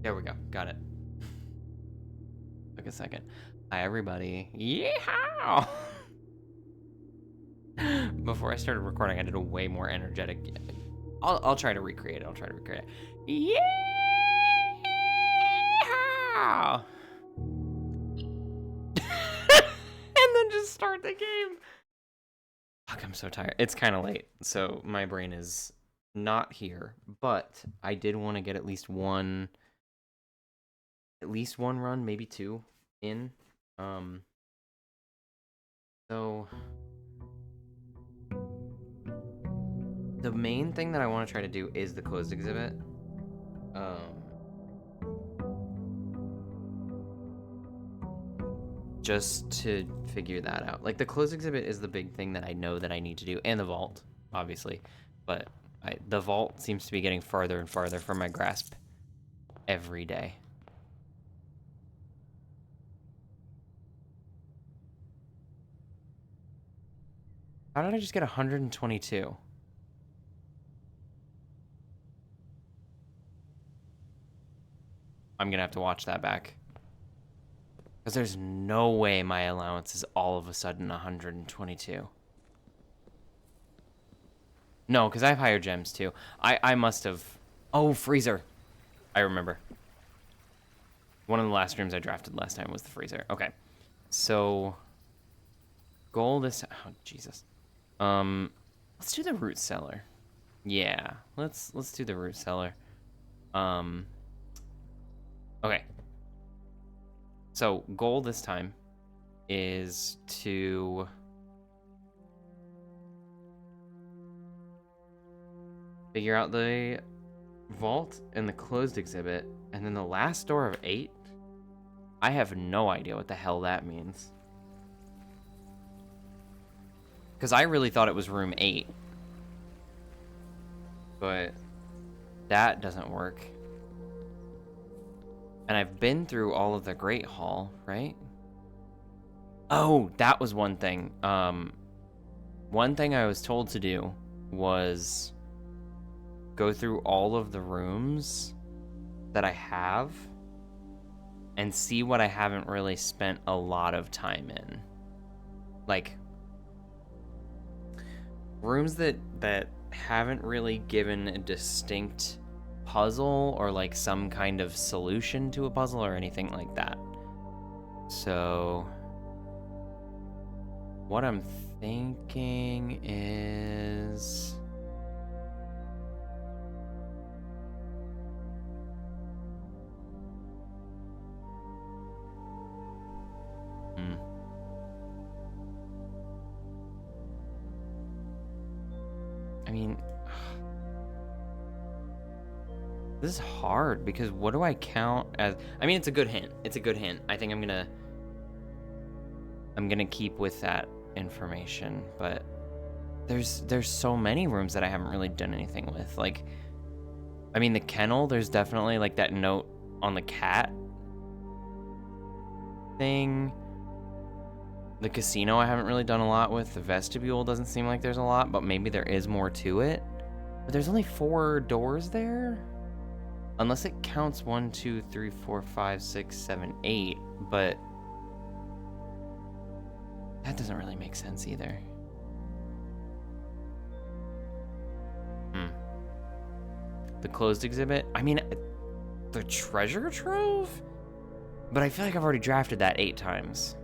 There we go. Got it. Took a second. Hi, everybody. Yeehaw! Before I started recording, I did a way more energetic. I'll try to recreate it. I'll try to recreate it. Yeehaw! And then just start the game. Fuck, I'm so tired. It's kind of late, so my brain is not here. But I did want to get at least one run, maybe two in. So the main thing that I want to try to do is the closed exhibit. Just to figure that out. Like, the closed exhibit is the big thing that I know that I need to do, and the vault, obviously. But the vault seems to be getting farther and farther from my grasp every day. How did I just get 122? I'm gonna have to watch that back. Because there's no way my allowance is all of a sudden 122. No, because I have higher gems too. I must have... Oh, freezer. I remember. One of the last rooms I drafted last time was the freezer. Okay. So... Goal this... Oh, Jesus. Let's do the root cellar. Yeah. Let's do the root cellar. Okay. So, goal this time is to... figure out the vault and the closed exhibit, and then the last door of 8. I have no idea what the hell that means. Because I really thought it was room 8. But that doesn't work. And I've been through all of the Great Hall, right? Oh, that was one thing. One thing I was told to do was go through all of the rooms that I have and see what I haven't really spent a lot of time in. Like, rooms that haven't really given a distinct puzzle or like some kind of solution to a puzzle or anything like that. So what I'm thinking is... I mean, this is hard because what do I count as... I mean, it's a good hint. It's a good hint. I think I'm gonna keep with that information, but there's so many rooms that I haven't really done anything with. Like, I mean, the kennel, there's definitely like that note on the cat thing. The casino I haven't really done a lot with. The vestibule doesn't seem like there's a lot, but maybe there is more to it. But there's only 4 doors there? Unless it counts 1, 2, 3, 4, 5, 6, 7, 8. But that doesn't really make sense either. The closed exhibit? I mean, the treasure trove? But I feel like I've already drafted that 8 times.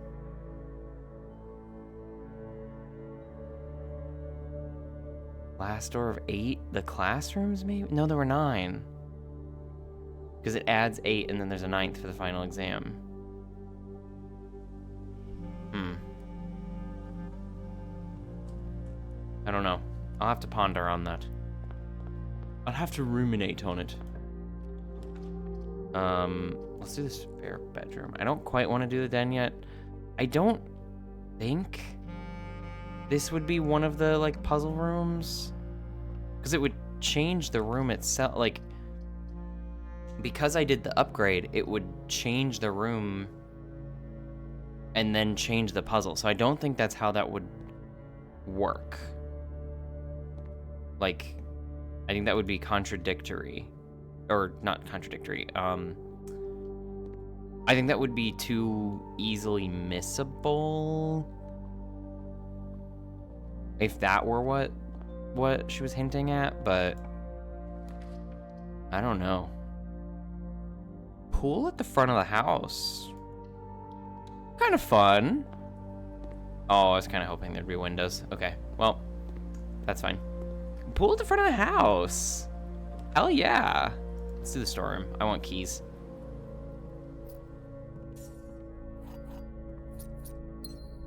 Last door of 8? The classrooms, maybe? No, there were 9. Because it adds 8, and then there's a 9th for the final exam. I don't know. I'll have to ponder on that. I'll have to ruminate on it. Let's do the spare bedroom. I don't quite want to do the den yet. I don't think this would be one of the, like, puzzle rooms. Because it would change the room itself. Like, because I did the upgrade, it would change the room and then change the puzzle. So I don't think that's how that would work. Like, I think that would be contradictory. Or, not contradictory. I think that would be too easily missable. If that were what she was hinting at, but I don't know. Pool at the front of the house. Kind of fun. Oh, I was kind of hoping there'd be windows. Okay, well, that's fine. Pool at the front of the house. Hell yeah. Let's do the storeroom. I want keys.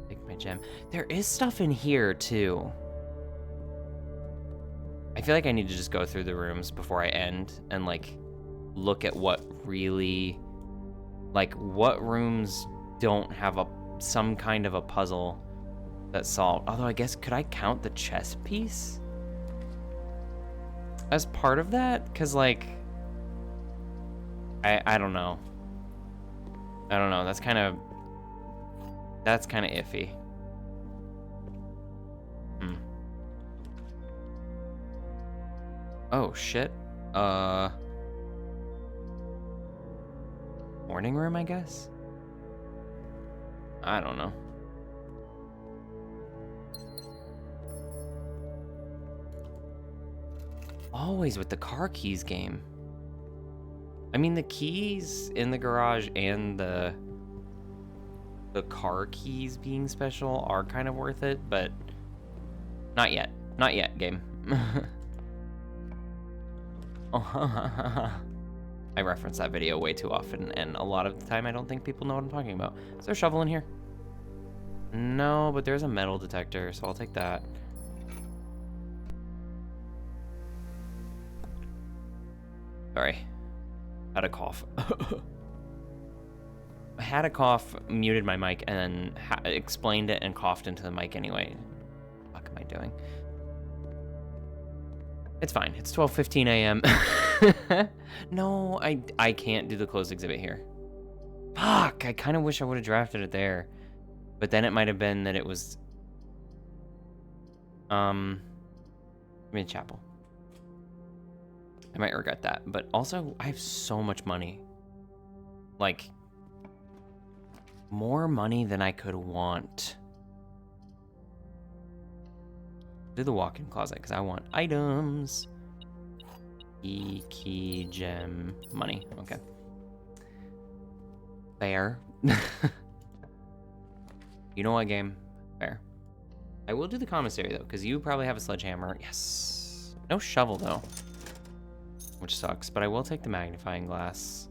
Take my gem. There is stuff in here too. I feel like I need to just go through the rooms before I end and like look at what really, like what rooms don't have some kind of a puzzle that's solved. Although I guess, could I count the chess piece as part of that? Cause like, I don't know. I don't know. That's kind of iffy. Oh shit. Morning room, I guess? I don't know. Always with the car keys game. I mean, the keys in the garage and the car keys being special are kind of worth it, but not yet. Not yet, game. I reference that video way too often, and a lot of the time I don't think people know what I'm talking about. Is there a shovel in here? No, but there's a metal detector, so I'll take that. Sorry. Had a cough. I had a cough, muted my mic, and then explained it and coughed into the mic anyway. What the fuck am I doing? It's fine. It's 12:15 a.m. No, I can't do the closed exhibit here. Fuck! I kind of wish I would have drafted it there. But then it might have been that it was... mid-chapel. I might regret that. But also, I have so much money. Like, more money than I could want. Do the walk-in closet, because I want items. Key, gem, money. Okay. Fair. You know what, game? Fair. I will do the commissary, though, because you probably have a sledgehammer. Yes. No shovel, though. Which sucks, but I will take the magnifying glass.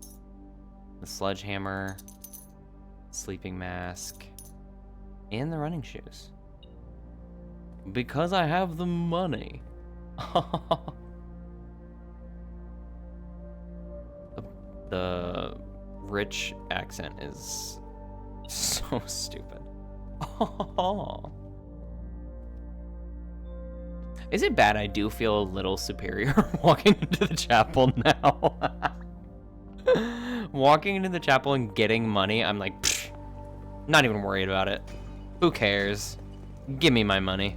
The sledgehammer. Sleeping mask. And the running shoes. Because I have the money. The rich accent is so stupid. Is it bad I do feel a little superior walking into the chapel now? Walking into the chapel and getting money, I'm like, pfft, not even worried about it. Who cares? Give me my money.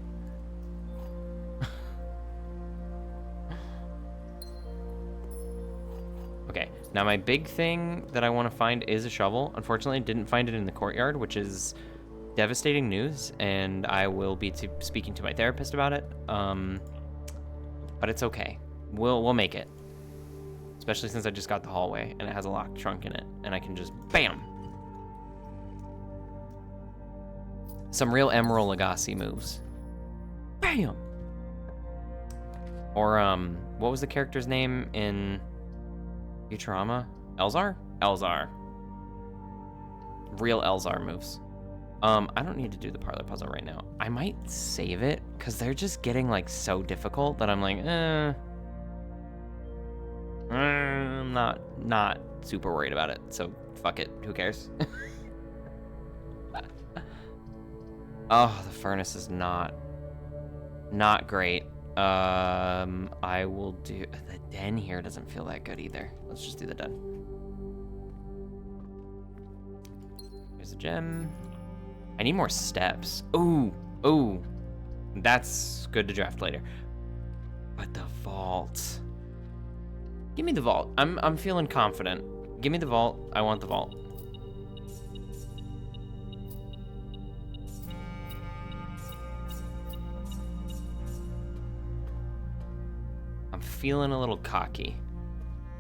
Okay, now my big thing that I want to find is a shovel. Unfortunately, I didn't find it in the courtyard, which is devastating news, and I will be speaking to my therapist about it. But it's okay. We'll make it. Especially since I just got the hallway, and it has a locked trunk in it, and I can just BAM! Some real Emerald Lagasse moves. BAM! Or, what was the character's name in Futurama? Elzar? Elzar. Real Elzar moves. I don't need to do the parlor puzzle right now. I might save it, because they're just getting, like, so difficult that I'm like, I'm not super worried about it, so fuck it. Who cares? Oh, the furnace is not great. I will do... The den here doesn't feel that good either. Let's just do the den. Here's a gem. I need more steps. Ooh. That's good to draft later. But the vault. Give me the vault. I'm feeling confident. Give me the vault. I want the vault. I'm feeling a little cocky.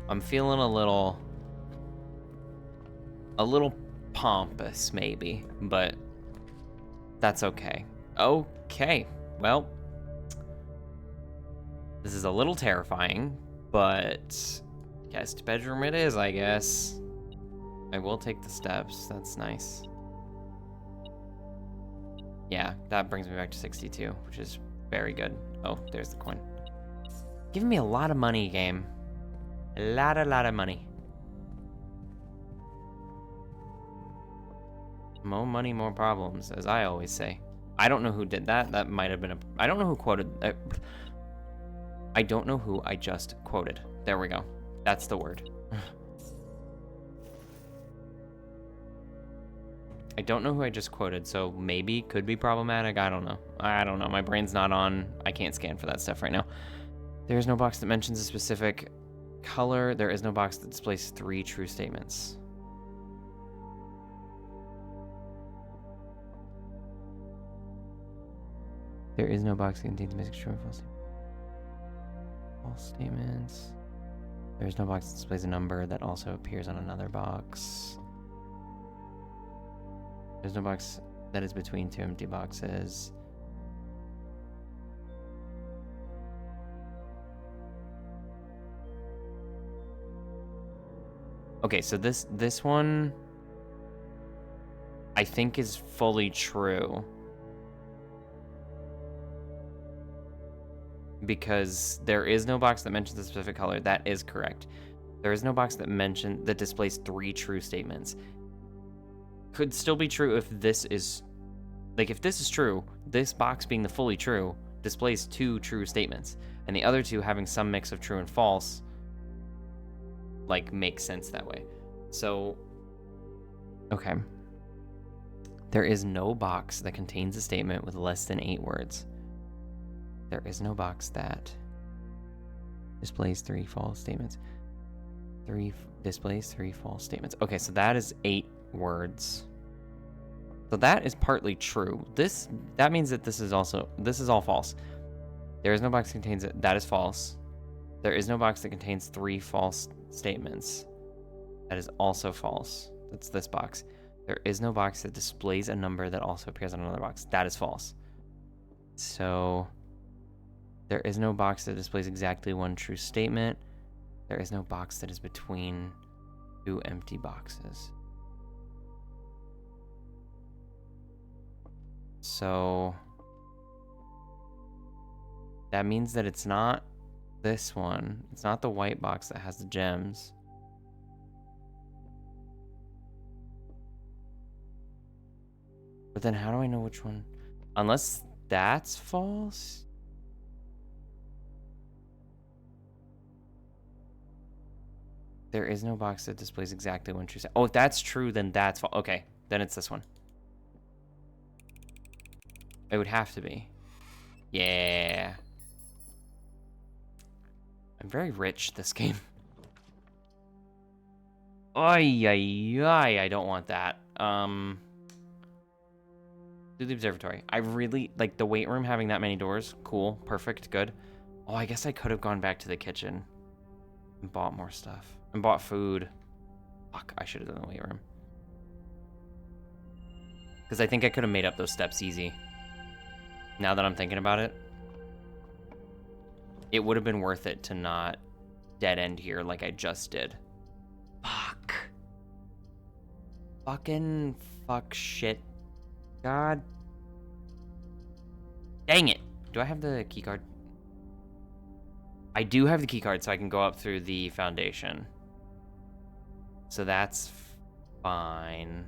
I'm feeling a little pompous, maybe, but that's okay. Okay, well, this is a little terrifying, but guest bedroom it is, I guess. I will take the steps. That's nice. Yeah, that brings me back to 62, which is very good. Oh, there's the coin. Giving me a lot of money, game. A lot of money. More money, more problems, as I always say. I don't know who did that. That might have been a... I don't know who quoted... I don't know who I just quoted. There we go. That's the word. I don't know who I just quoted, so maybe could be problematic. I don't know. I don't know. My brain's not on. I can't scan for that stuff right now. There is no box that mentions a specific color. There is no box that displays 3 true statements. There is no box that contains a mix of true and false statements. False statements. There is no box that displays a number that also appears on another box. There's no box that is between 2 empty boxes. Okay, so this one I think is fully true. Because there is no box that mentions a specific color. That is correct. There is no box that displays 3 true statements. Could still be true if this is... Like, if this is true, this box being the fully true displays 2 true statements. And the other 2 having some mix of true and false, like, makes sense that way. So, okay. There is no box that contains a statement with less than 8 words. There is no box that displays 3 false statements. Displays 3 false statements. Okay, so that is 8 words. So that is partly true. That means that this is all false. There is no box that contains it. That is false. There is no box that contains 3 false statements. That is also false. That's this box. There is no box that displays a number that also appears on another box. That is false. So there is no box that displays exactly 1 true statement. There is no box that is between 2 empty boxes. So that means that it's not this one. It's not the white box that has the gems. But then how do I know which one? Unless that's false? There is no box that displays exactly 1 true statement. Oh, if that's true, then that's false. Okay, then it's this one. It would have to be. Yeah. I'm very rich this game. Ay, ay, ay, I don't want that. Do the observatory. I really, like, the weight room having that many doors. Cool, perfect, good. Oh, I guess I could have gone back to the kitchen and bought more stuff. And bought food. Fuck, I should have done the weight room. Because I think I could have made up those steps easy. Now that I'm thinking about it. It would have been worth it to not dead end here like I just did. Fuck. Fucking fuck shit. God. Dang it. Do I have the key card? I do have the key card, so I can go up through the foundation. So that's fine.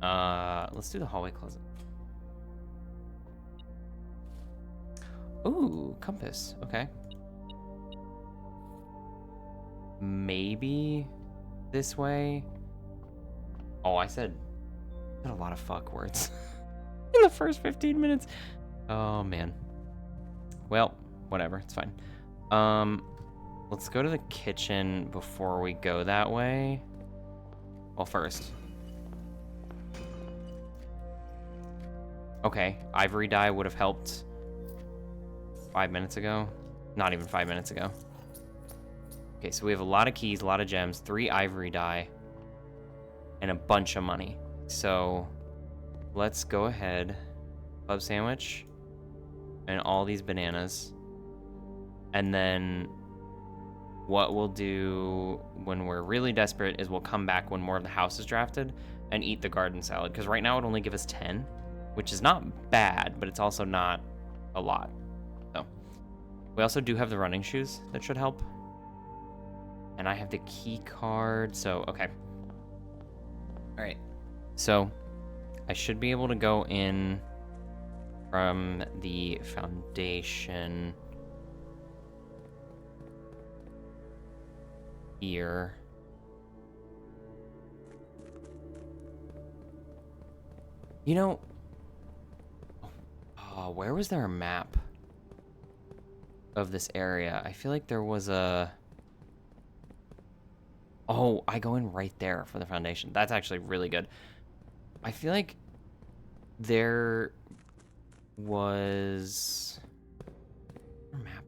Let's do the hallway closet. Ooh, compass. Okay. Maybe this way. Oh, I said a lot of fuck words in the first 15 minutes. Oh, man. Well, whatever. It's fine. Let's go to the kitchen before we go that way. Well, first. Okay, ivory dye would have helped 5 minutes ago. Not even 5 minutes ago. Okay, so we have a lot of keys, a lot of gems, 3 ivory dye, and a bunch of money. So let's go ahead. Club sandwich and all these bananas. And then what we'll do when we're really desperate is we'll come back when more of the house is drafted and eat the garden salad. Because right now it'll only give us 10, which is not bad, but it's also not a lot. So we also do have the running shoes that should help. And I have the key card, so okay. All right, so I should be able to go in from the foundation here. You know, where was there a map of this area? I feel like there was a... Oh, I go in right there for the foundation. That's actually really good. I feel like there was... Map.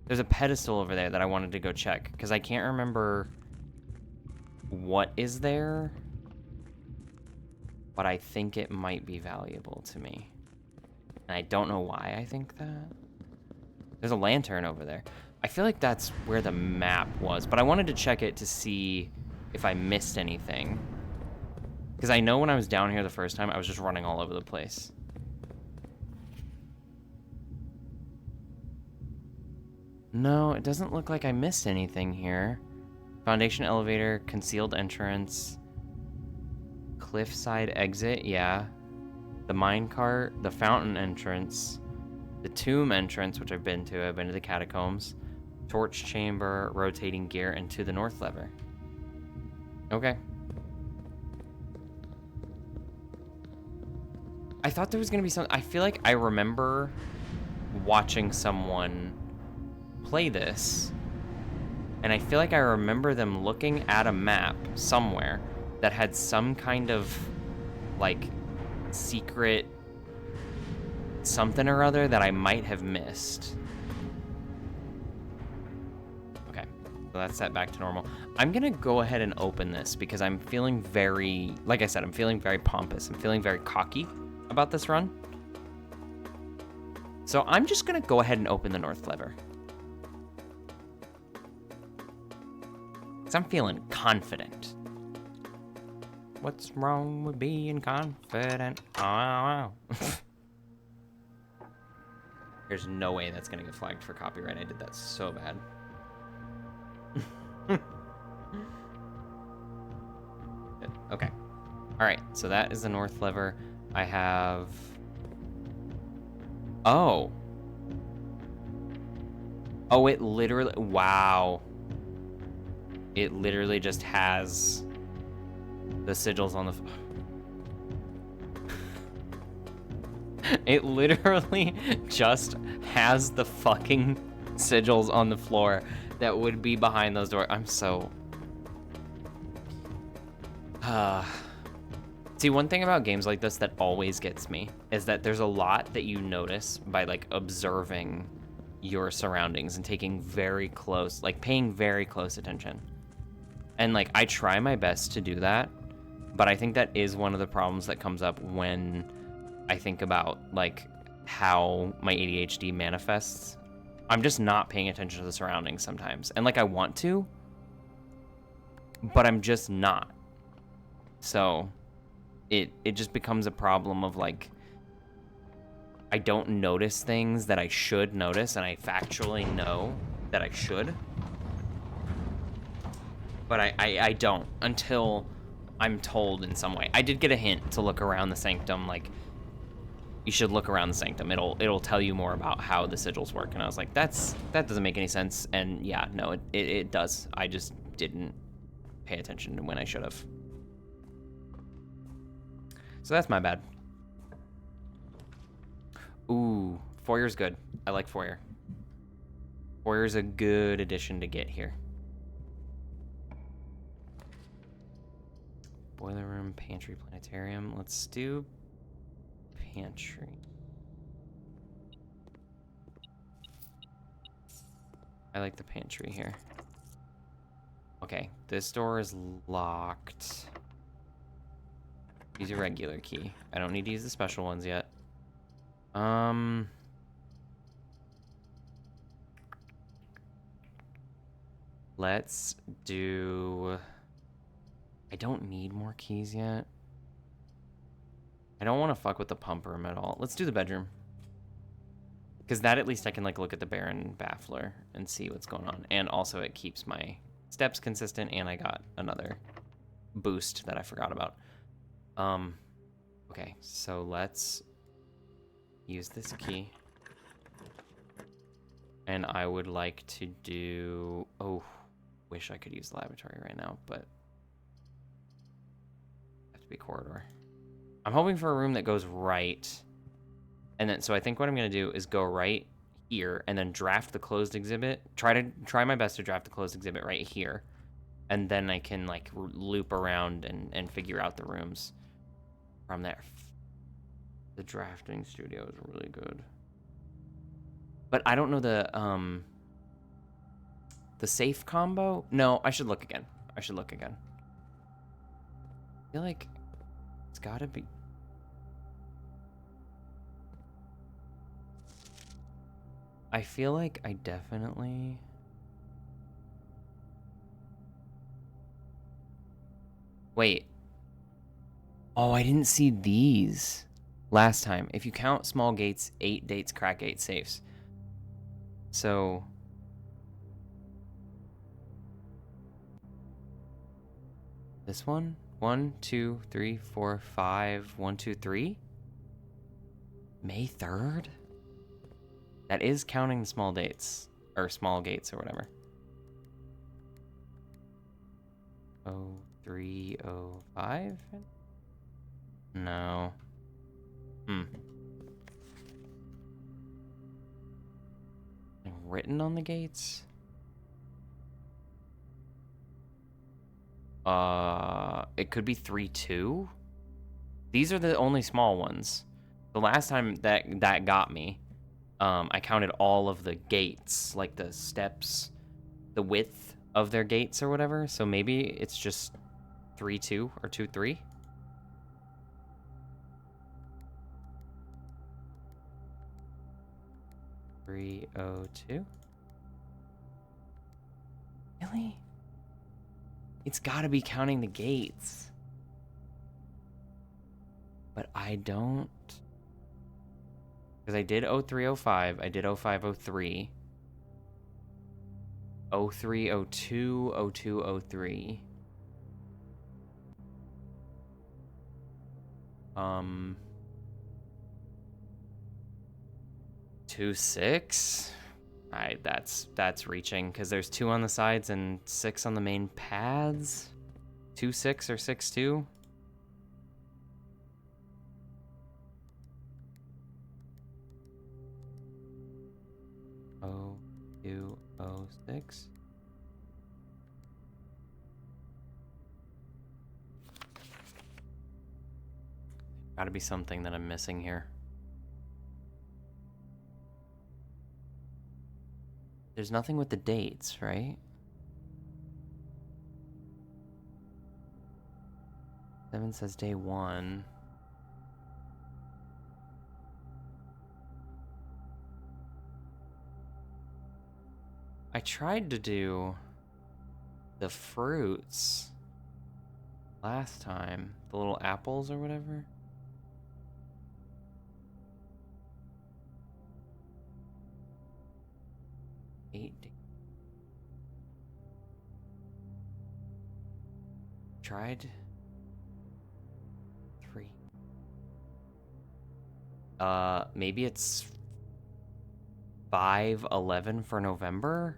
There's a pedestal over there that I wanted to go check, because I can't remember what is there, but I think it might be valuable to me. And I don't know why I think that. There's a lantern over there. I feel like that's where the map was, but I wanted to check it to see if I missed anything. Because I know when I was down here the first time, I was just running all over the place. No, it doesn't look like I missed anything here. Foundation elevator, concealed entrance, cliffside exit, yeah. The minecart, the fountain entrance, the tomb entrance, which I've been to the catacombs, torch chamber, rotating gear, and to the north lever. Okay. I thought there was gonna be something. I feel like I remember watching someone play this, and I feel like I remember them looking at a map somewhere that had some kind of like secret something or other that I might have missed. Okay, so that's set back to normal. I'm gonna go ahead and open this because I'm feeling very, like I said, I'm feeling very pompous. I'm feeling very cocky about this run. So I'm just gonna go ahead and open the north lever. Because I'm feeling confident. What's wrong with being confident? Oh. There's no way that's gonna get flagged for copyright. I did that so bad. Okay. Alright, so that is the north lever. I have... Oh. Oh, it literally... Wow. It literally just has the sigils on the... It literally just has the fucking sigils on the floor that would be behind those doors. I'm so... See, one thing about games like this that always gets me is that there's a lot that you notice by, like, observing your surroundings and taking very close, like, paying very close attention. And, like, I try my best to do that, but I think that is one of the problems that comes up when I think about, like, how my ADHD manifests. I'm just not paying attention to the surroundings sometimes. And, like, I want to, but I'm just not. So it just becomes a problem of, like, I don't notice things that I should notice, and I factually know that I should. But I don't until I'm told in some way. I did get a hint to look around the sanctum, like, you should look around the sanctum. It'll tell you more about how the sigils work. And I was like, that doesn't make any sense. And yeah, no, it does. I just didn't pay attention when I should have. So that's my bad. Ooh, foyer's good. I like foyer. Foyer's a good addition to get here. Boiler room, pantry, planetarium. Let's do pantry. I like the pantry here. Okay, this door is locked. Use a regular key. I don't need to use the special ones yet. Let's do... I don't need more keys yet. I don't want to fuck with the pump room at all. Let's do the bedroom. Because that at least I can like look at the Baron Baffler and see what's going on. And also it keeps my steps consistent, and I got another boost that I forgot about. Okay, so let's use this key. And I would like to do... Oh, wish I could use the laboratory right now, but... Have to be corridor. I'm hoping for a room that goes right. And then, so I think what I'm going to do is go right here and then draft the closed exhibit. Try my best to draft the closed exhibit right here. And then I can like loop around and figure out the rooms from there. The drafting studio is really good. But I don't know the safe combo. No, I should look again. I feel like it's gotta be. I feel like I definitely. Wait. Oh, I didn't see these last time. If you count small gates, 8 dates, crack 8 safes. So. This one? 1, 2, 3, 4, 5. 1, 2, 3? May 3rd? That is counting the small dates. Or small gates or whatever. 0305? No. Written on the gates? It could be 3-2. These are the only small ones. The last time that got me, I counted all of the gates, like the steps, the width of their gates or whatever. So maybe it's just 3-2 or 2-3. $302. Really? It's gotta be counting the gates. But I don't. Because I did 0305, I did 0503, 0302, 0203. 26. That's reaching because there's 2 on the sides and 6 on the main paths. 2-6 or 6-2. Oh, 206. Gotta be something that I'm missing here. There's nothing with the dates, right? 7 says day 1. I tried to do the fruits last time. The little apples or whatever. Tried 3. Maybe it's 5/11 for November.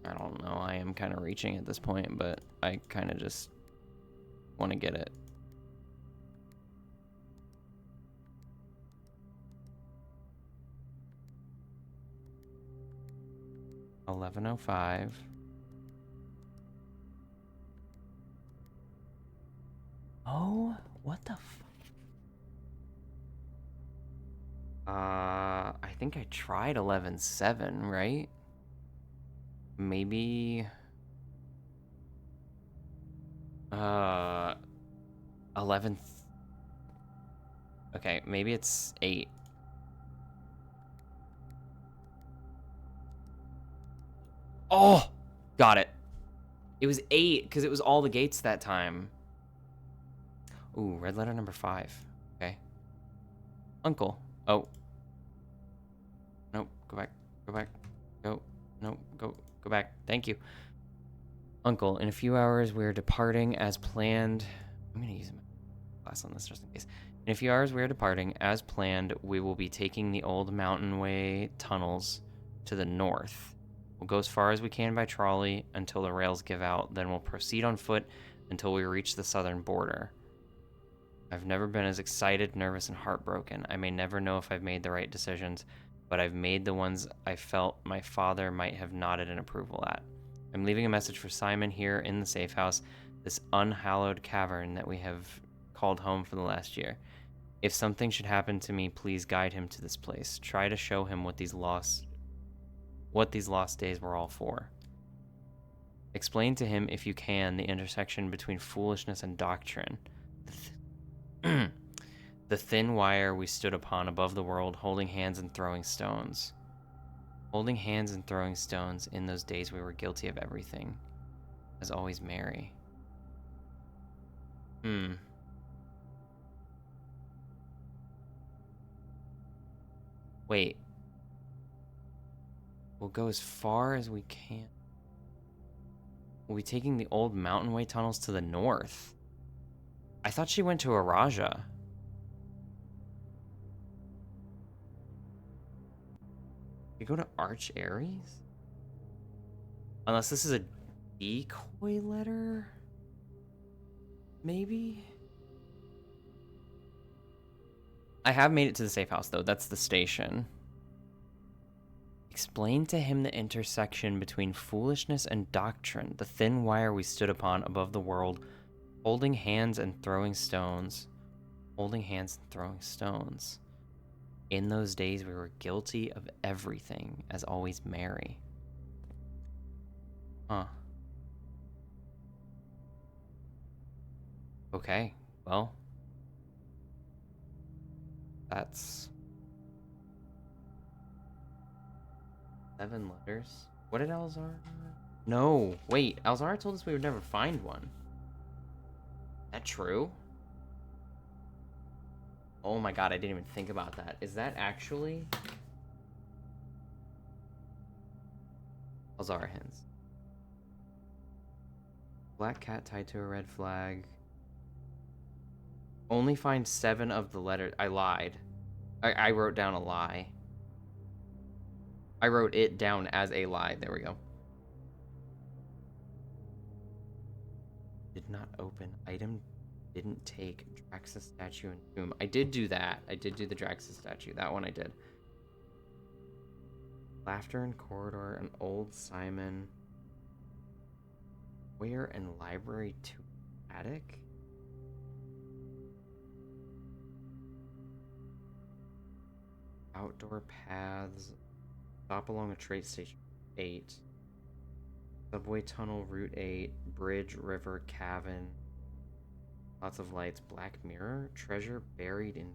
I don't know. I am kind of reaching at this point, but I kind of just want to get it. $11.05. Oh, what the I think I tried 11.7, right? maybe 11th. Okay, maybe it's 8. Oh, got it. It was 8 because it was all the gates that time. Ooh, red letter number 5. Okay. Uncle. Oh. Nope. Go back. Go back. Go. Nope. Go back. Thank you. Uncle, in a few hours we are departing as planned. I'm going to use my glass on this just in case. In a few hours we are departing as planned. We will be taking the old mountain way tunnels to the north. We'll go as far as we can by trolley until the rails give out. Then we'll proceed on foot until we reach the southern border. I've never been as excited, nervous, and heartbroken. I may never know if I've made the right decisions, but I've made the ones I felt my father might have nodded in approval at. I'm leaving a message for Simon here in the safe house, this unhallowed cavern that we have called home for the last year. If something should happen to me, please guide him to this place. Try to show him what these lost days were all for. Explain to him, if you can, the intersection between foolishness and doctrine. The thin wire we stood upon above the world, holding hands and throwing stones. Holding hands and throwing stones, in those days we were guilty of everything. As always, Mary. Wait. We'll go as far as we can. We'll be taking the old mountain way tunnels to the north. I thought she went to Araja. You go to Arch Aries? Unless this is a decoy letter? Maybe? I have made it to the safe house, though. That's the station. Explain to him the intersection between foolishness and doctrine, the thin wire we stood upon above the world, holding hands and throwing stones. Holding hands and throwing stones. In those days, we were guilty of everything, as always, Mary. Huh. Okay, well. That's 7 letters. What did Alzara? No, wait. Alzara told us we would never find one. Is that true? Oh my god, I didn't even think about that. Is that actually... Alzara hints. Black cat tied to a red flag. Only find 7 of the letters. I lied. I wrote down a lie. I wrote it down as a lie. There we go. Did not open. Item didn't take. Draxus statue and tomb. I did do that. I did do the Draxus statue. That one I did. Laughter in corridor. An old Simon. Where and library to attic? Outdoor paths. Stop along a train station. 8. Subway tunnel, Route 8. Bridge, river, cabin. Lots of lights. Black mirror. Treasure buried in...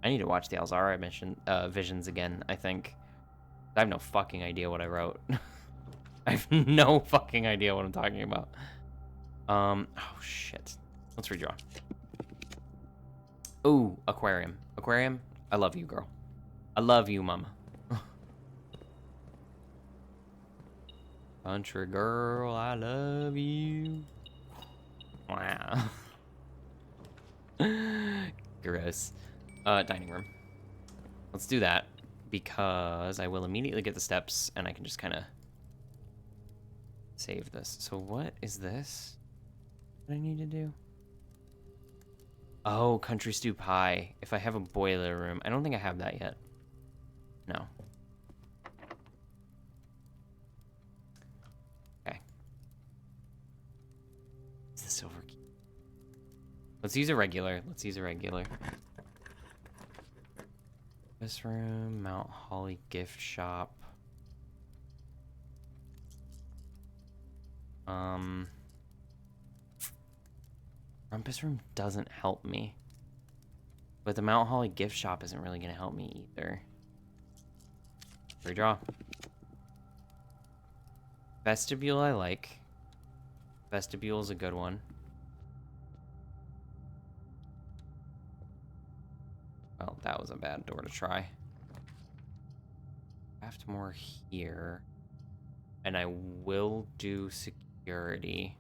I need to watch the Alzara visions again, I think. I have no fucking idea what I wrote. I have no fucking idea what I'm talking about. Oh, shit. Let's redraw. Ooh, aquarium. Aquarium, I love you, girl. I love you, mama. Country girl, I love you. Wow. Gross. Dining room. Let's do that, because I will immediately get the steps, and I can just kind of save this. So what is this? What I need to do? Oh, country stew pie. If I have a boiler room. I don't think I have that yet. No. Okay. It's the silver key. Let's use a regular. Let's use a regular. This room, Mount Holly gift shop. Rumpus room doesn't help me. But the Mount Holly gift shop isn't really gonna help me either. Redraw. Vestibule I like. Vestibule is a good one. Well, that was a bad door to try. Craft more here. And I will do security.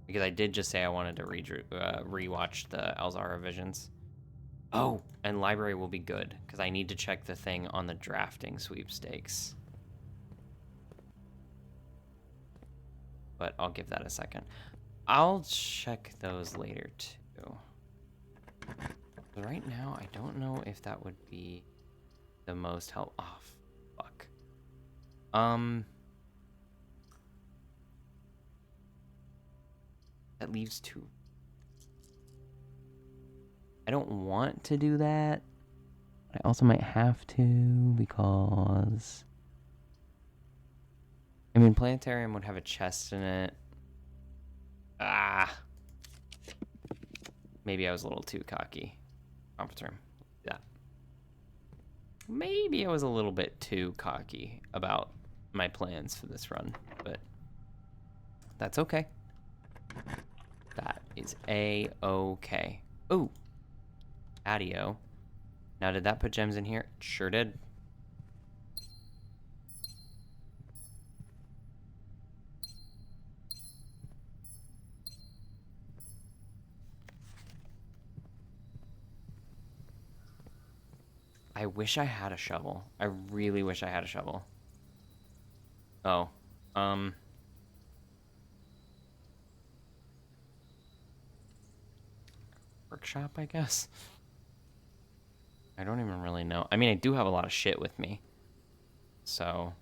Because I did just say I wanted to rewatch the Alzara Visions. Oh, and library will be good. Because I need to check the thing on the drafting sweepstakes. But I'll give that a second. I'll check those later too. But right now, I don't know if that would be the most help. Oh, fuck. That leaves 2. I don't want to do that. I also might have to because... I mean, planetarium would have a chest in it. Maybe I was a little too cocky. Conference room. Yeah. Maybe I was a little bit too cocky about my plans for this run, but that's okay. That is A-okay. Ooh. Patio. Now, did that put gems in here? It sure did. I wish I had a shovel. I really wish I had a shovel. Oh. Workshop, I guess? I don't even really know. I mean, I do have a lot of shit with me. So...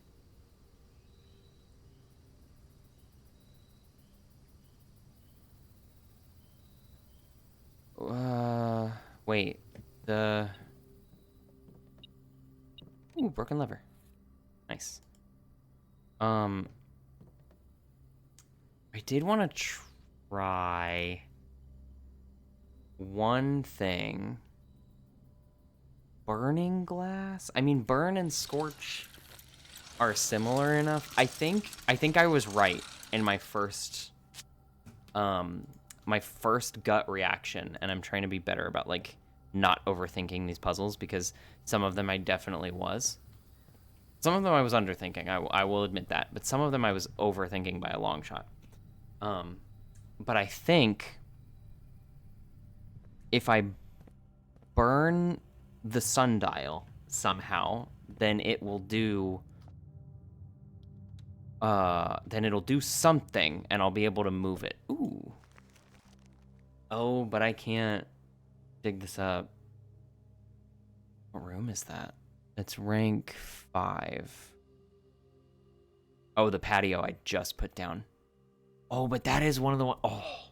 wait. The... Ooh, broken lever. Nice. I did want to try one thing. Burning glass? I mean, burn and scorch are similar enough. I think I was right in my first gut reaction, and I'm trying to be better about like not overthinking these puzzles, because some of them I definitely was. Some of them I was underthinking, I will admit that, but some of them I was overthinking by a long shot. But I think if I burn the sundial somehow, then it will do it'll do something, and I'll be able to move it. Ooh. Oh, but I can't dig this up. What room is that? It's rank 5. Oh, the patio I just put down. Oh, but that is one of the one. Oh.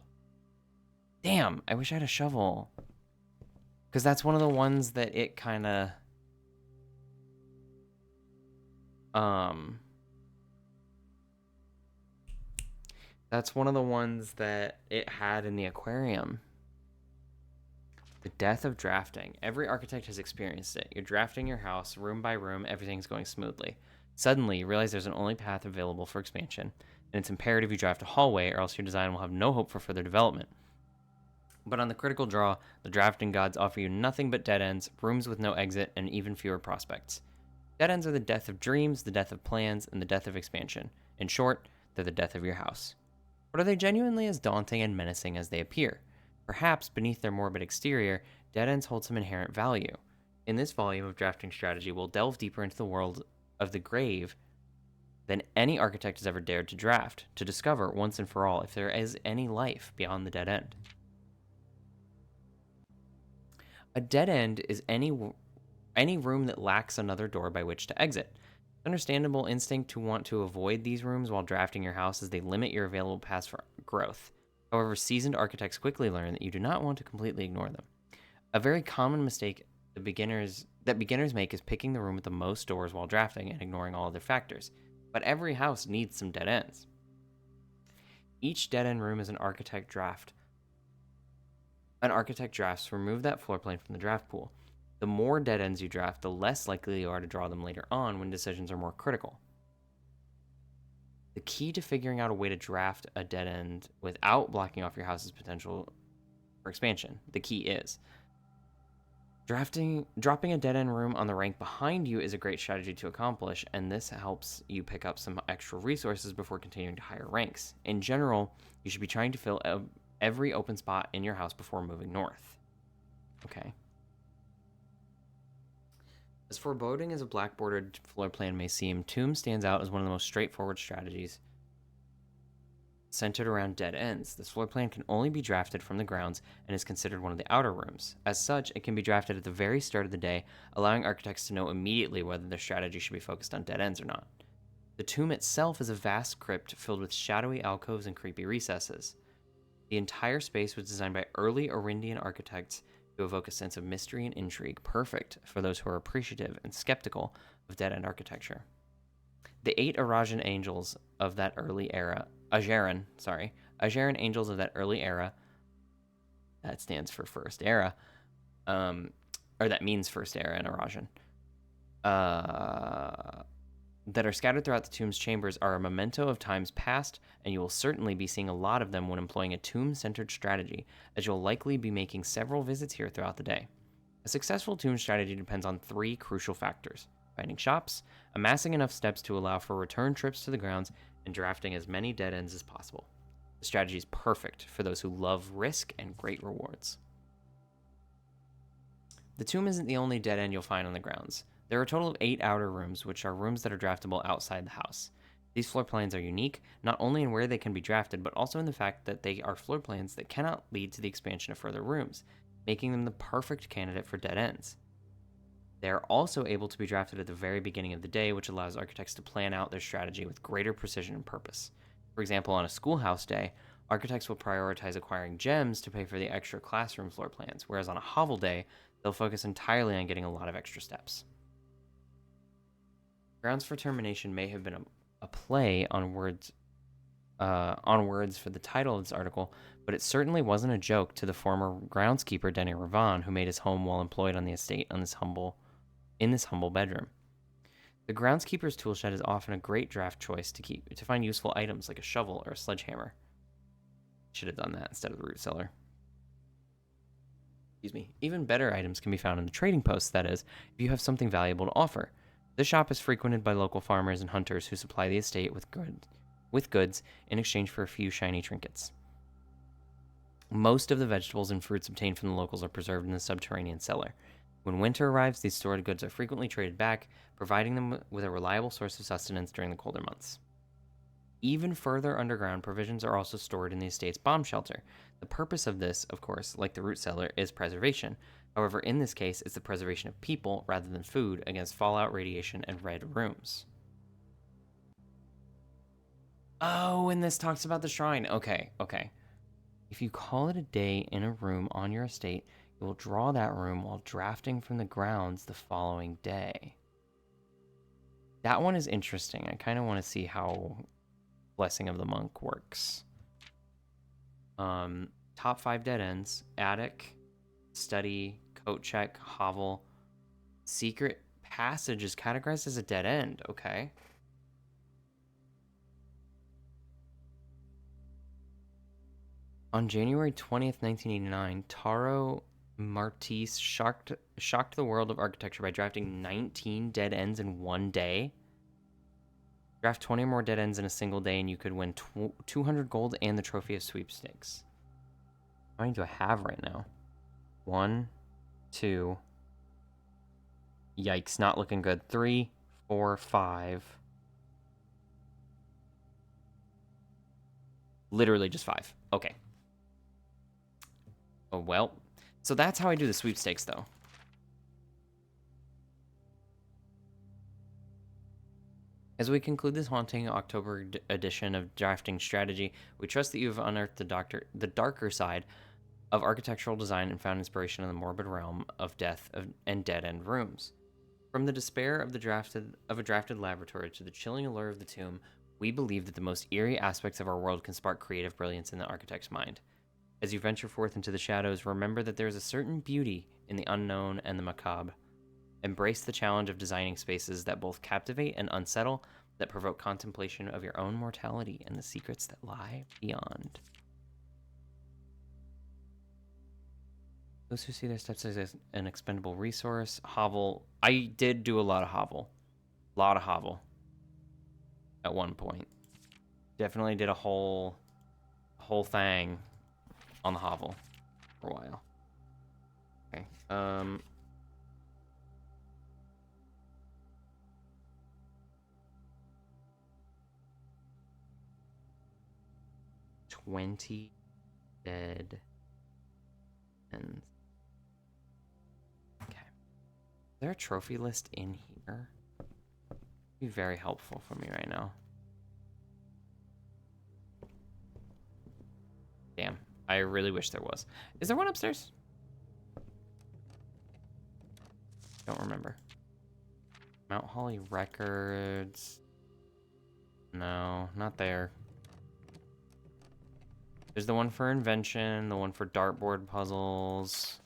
Damn, I wish I had a shovel. Because that's one of the ones that it kind of... That's one of the ones that it had in the aquarium. The death of drafting. Every architect has experienced it. You're drafting your house, room by room, everything's going smoothly. Suddenly, you realize there's an only path available for expansion, and it's imperative you draft a hallway, or else your design will have no hope for further development. But on the critical draw, the drafting gods offer you nothing but dead ends, rooms with no exit, and even fewer prospects. Dead ends are the death of dreams, the death of plans, and the death of expansion. In short, they're the death of your house. But are they genuinely as daunting and menacing as they appear? Perhaps, beneath their morbid exterior, dead ends hold some inherent value. In this volume of drafting strategy, we'll delve deeper into the world of the grave than any architect has ever dared to draft, to discover, once and for all, if there is any life beyond the dead end. A dead end is any room that lacks another door by which to exit. Understandable instinct to want to avoid these rooms while drafting your house, as they limit your available paths for growth. However, seasoned architects quickly learn that you do not want to completely ignore them. A very common mistake the beginners that beginners make is picking the room with the most doors while drafting and ignoring all other factors. But every house needs some dead ends. Each dead end room is an architect draft. An architect drafts to remove that floor plan from the draft pool. The more dead ends you draft, the less likely you are to draw them later on when decisions are more critical. The key to figuring out a way to draft a dead end without blocking off your house's potential for expansion. The key is dropping a dead end room on the rank behind you is a great strategy to accomplish, and this helps you pick up some extra resources before continuing to higher ranks. In general, you should be trying to fill every open spot in your house before moving north. Okay. As foreboding as a black bordered floor plan may seem, Tomb stands out as one of the most straightforward strategies centered around dead ends. This floor plan can only be drafted from the grounds and is considered one of the outer rooms. As such, it can be drafted at the very start of the day, allowing architects to know immediately whether their strategy should be focused on dead ends or not. The tomb itself is a vast crypt filled with shadowy alcoves and creepy recesses. The entire space was designed by early Orindian architects to evoke a sense of mystery and intrigue, perfect for those who are appreciative and skeptical of dead-end architecture. The 8 Arajan angels of that early era, Ajaran angels of that early era, that stands for first era, or that means first era in Arajan, that are scattered throughout the tomb's chambers are a memento of times past, and you will certainly be seeing a lot of them when employing a tomb-centered strategy, as you'll likely be making several visits here throughout the day. A successful tomb strategy depends on 3 crucial factors: finding shops, amassing enough steps to allow for return trips to the grounds, and drafting as many dead ends as possible. The strategy is perfect for those who love risk and great rewards. The tomb isn't the only dead end you'll find on the grounds. There are a total of 8 outer rooms, which are rooms that are draftable outside the house. These floor plans are unique, not only in where they can be drafted, but also in the fact that they are floor plans that cannot lead to the expansion of further rooms, making them the perfect candidate for dead ends. They are also able to be drafted at the very beginning of the day, which allows architects to plan out their strategy with greater precision and purpose. For example, on a schoolhouse day, architects will prioritize acquiring gems to pay for the extra classroom floor plans, whereas on a hovel day, they'll focus entirely on getting a lot of extra steps. Grounds for termination may have been a play on words for the title of this article, but it certainly wasn't a joke to the former groundskeeper Denny Ravan, who made his home while employed on the estate in this humble bedroom. The groundskeeper's tool shed is often a great draft choice to find useful items like a shovel or a sledgehammer. Should have done that instead of the root cellar. Excuse me. Even better items can be found in the trading post, that is, if you have something valuable to offer. This shop is frequented by local farmers and hunters who supply the estate with goods in exchange for a few shiny trinkets. Most of the vegetables and fruits obtained from the locals are preserved in the subterranean cellar. When winter arrives, these stored goods are frequently traded back, providing them with a reliable source of sustenance during the colder months. Even further underground, provisions are also stored in the estate's bomb shelter. The purpose of this, of course, like the root cellar, is preservation. However, in this case, it's the preservation of people rather than food against fallout, radiation, and red rooms. Oh, and this talks about the shrine. Okay. If you call it a day in a room on your estate, you will draw that room while drafting from the grounds the following day. That one is interesting. I kind of want to see how Blessing of the Monk works. Top 5 dead ends: attic, study, coat check, hovel. Secret passage is categorized as a dead end. Okay. On January 20th, 1989, Taro Martis shocked the world of architecture by drafting 19 dead ends in one day. Draft 20 or more dead ends in a single day, and you could win 200 gold and the trophy of sweepstakes. How many do I have right now? 1, 2. Yikes, not looking good. 3, 4, 5. Literally just 5. Okay. Oh, well. So that's how I do the sweepstakes, though. As we conclude this haunting October edition of Drafting Strategy, we trust that you have unearthed the darker side of architectural design and found inspiration in the morbid realm of death and dead-end rooms. From the despair of a drafted laboratory to the chilling allure of the tomb, we believe that the most eerie aspects of our world can spark creative brilliance in the architect's mind. As you venture forth into the shadows, remember that there is a certain beauty in the unknown and the macabre. Embrace the challenge of designing spaces that both captivate and unsettle, that provoke contemplation of your own mortality and the secrets that lie beyond. Those who see their steps as an expendable resource. Hovel. I did do a lot of hovel. At one point. Definitely did a whole thing on the hovel for a while. Okay. 20 dead ends. Okay. Is there a trophy list in here? Be very helpful for me right now. Damn. I really wish there was. Is there one upstairs? Don't remember. Mount Holly records. No, not there. There's the one for invention, the one for dartboard puzzles.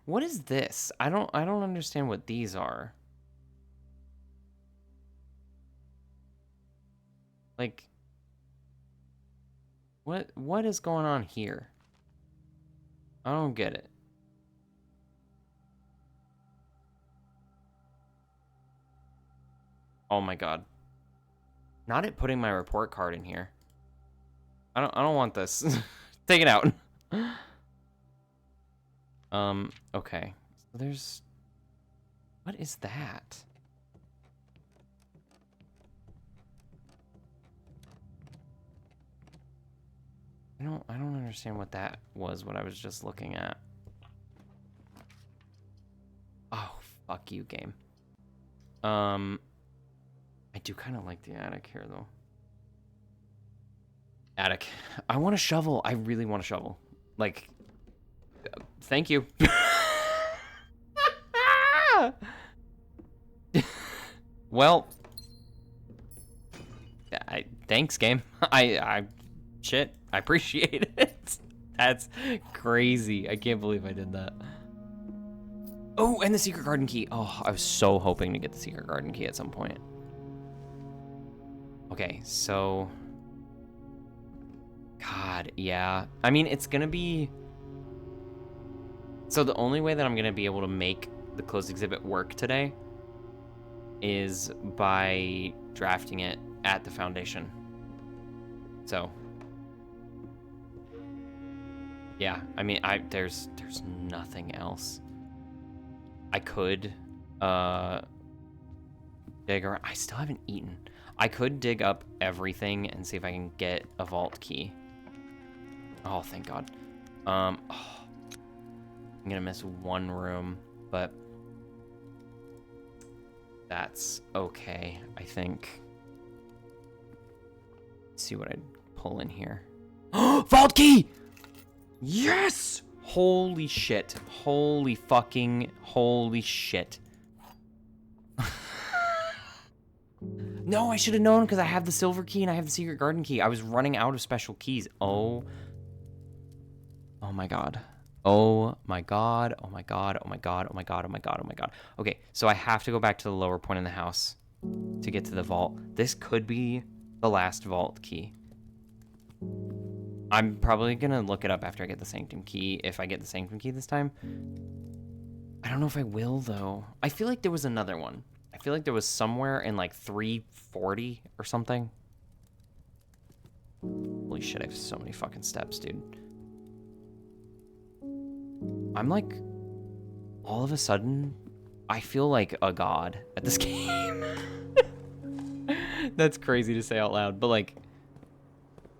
What is this? I don't understand what these are. Like, what is going on here? I don't get it. Oh my god. Not it putting my report card in here. I don't want this. Take it out. Okay. So there's... What is that? I don't understand what that was, what I was just looking at. Oh, fuck you, game. I do kind of like the attic here, though. Attic. I want a shovel. I really want a shovel. Like, thank you. Well, thanks, game. Shit, I appreciate it. That's crazy. I can't believe I did that. Oh, and the secret garden key. Oh, I was so hoping to get the secret garden key at some point. Okay, so... God, yeah. I mean, it's gonna be... So the only way that I'm gonna be able to make the closed exhibit work today is by drafting it at the foundation. So... Yeah, I mean, there's nothing else. I could, dig around. I still haven't eaten. I could dig up everything and see if I can get a vault key. Oh, thank God. I'm gonna miss one room, but that's okay, I think. Let's see what I'd pull in here. Vault key! Yes! Holy shit. Holy fucking holy shit. No, I should have known because I have the silver key and I have the secret garden key. I was running out of special keys. Oh my god. Oh my god. Oh my god. Oh my god. Oh my god. Oh my god. Oh my god. Okay, so I have to go back to the lower point in the house to get to the vault. This could be the last vault key. I'm probably gonna look it up after I get the sanctum key, if I get the sanctum key this time. I don't know if I will, though. I feel like there was another one. I feel like there was somewhere in, like, 340 or something. Holy shit, I have so many fucking steps, dude. I'm, like, all of a sudden, I feel like a god at this game. That's crazy to say out loud, but, like,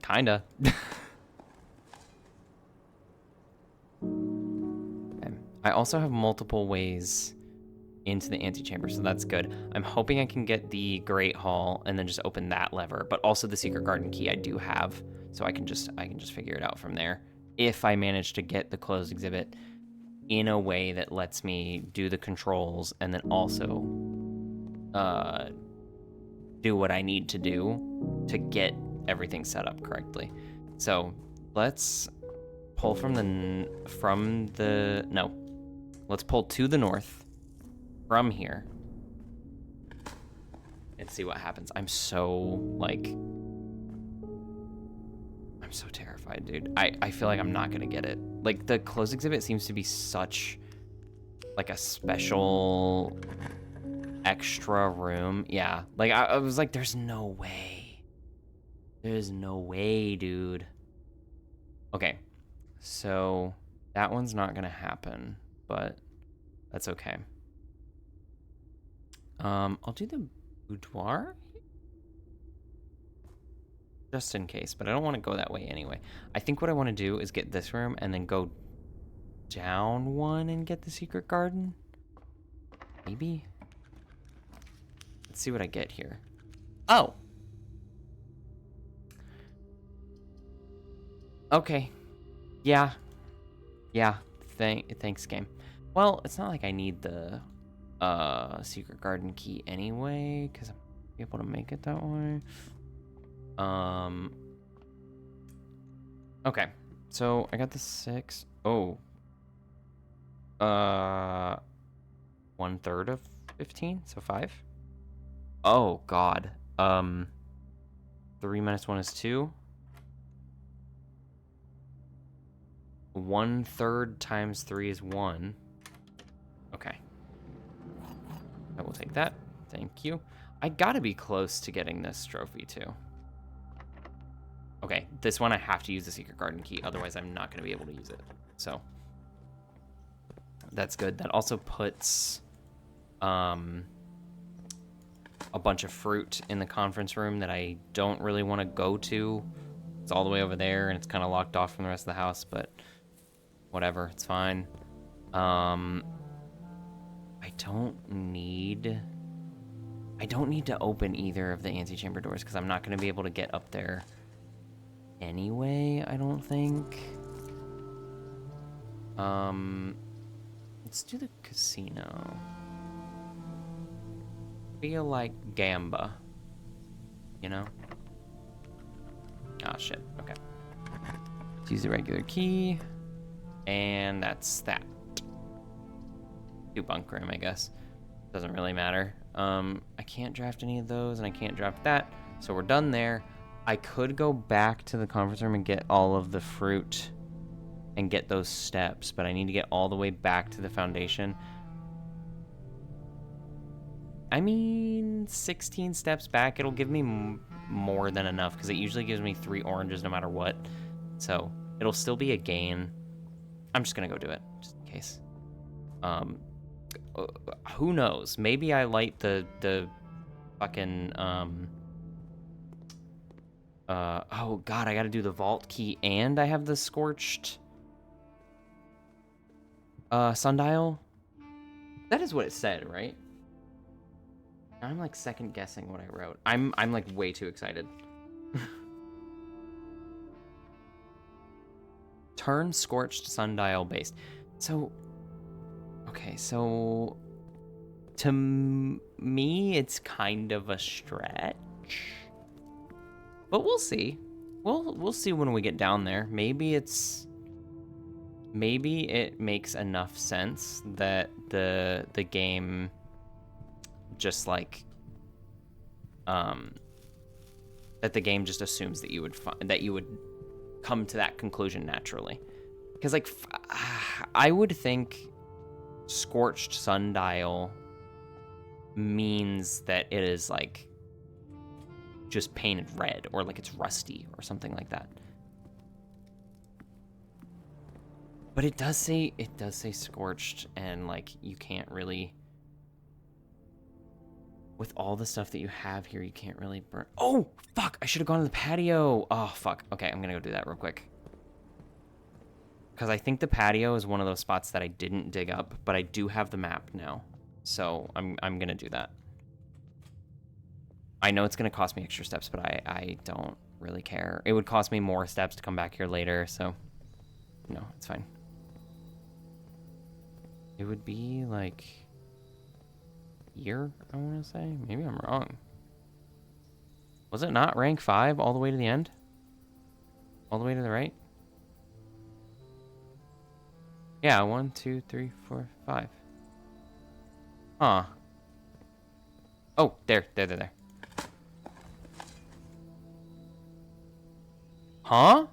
kinda. I also have multiple ways into the antechamber, so that's good. I'm hoping I can get the Great Hall and then just open that lever, but also the secret garden key I do have, so I can just figure it out from there. If I manage to get the closed exhibit in a way that lets me do the controls and then also do what I need to do to get everything set up correctly. So let's pull let's pull to the north from here and see what happens. I'm so terrified, dude. I feel like I'm not gonna get it. Like, the closed exhibit seems to be such like a special extra room. Yeah, like I was like, there's no way, dude. Okay, so that one's not gonna happen, but that's okay. I'll do the boudoir just in case, but I don't want to go that way anyway. I think what I want to do is get this room and then go down one and get the secret garden. Maybe. Let's see what I get here. Oh. Okay. Yeah. Thanks, game. Well, it's not like I need the secret garden key anyway, because I'm able to make it that way. Okay, so I got the 6. Oh. 1/3 of 15, so 5. Oh god. 3 minus 1 is 2. 1/3 times 3 is 1. Okay. I will take that. Thank you. I gotta be close to getting this trophy too. Okay, this one I have to use the secret garden key, otherwise I'm not gonna be able to use it. So that's good. That also puts a bunch of fruit in the conference room that I don't really want to go to. It's all the way over there and it's kind of locked off from the rest of the house, but whatever, it's fine. I don't need to open either of the antechamber doors because I'm not going to be able to get up there anyway, I don't think. Let's do the casino. Feel like Gamba, you know? Ah, shit. Okay. Let's use the regular key, and that's that. Do bunk room, I guess. Doesn't really matter. I can't draft any of those, and I can't draft that, so we're done there. I could go back to the conference room and get all of the fruit and get those steps, but I need to get all the way back to the foundation. I mean, 16 steps back, it'll give me more than enough, because it usually gives me 3 oranges no matter what. So, it'll still be a gain. I'm just gonna go do it, just in case. Who knows? Maybe I light the fucking, oh god, I gotta do the vault key, and I have the scorched, sundial? That is what it said, right? I'm like second guessing what I wrote. I'm like way too excited. Turn scorched sundial based. So, okay, so to me it's kind of a stretch, but we'll see. We'll see when we get down there. Maybe it makes enough sense that the game just like that the game just assumes that you would come to that conclusion naturally, because like I would think scorched sundial means that it is like just painted red, or like it's rusty or something like that. But it does say scorched, and like you can't really, with all the stuff that you have here, you can't really burn. Oh, fuck, I should have gone to the patio. Oh, fuck. Okay, I'm gonna go do that real quick. Because I think the patio is one of those spots that I didn't dig up, but I do have the map now. So I'm gonna do that. I know it's gonna cost me extra steps, but I don't really care. It would cost me more steps to come back here later, so no, it's fine. It would be like here, I want to say. Maybe I'm wrong. Was it not rank 5 all the way to the end? All the way to the right? Yeah, 1, 2, 3, 4, 5. Huh. Oh, there. Huh?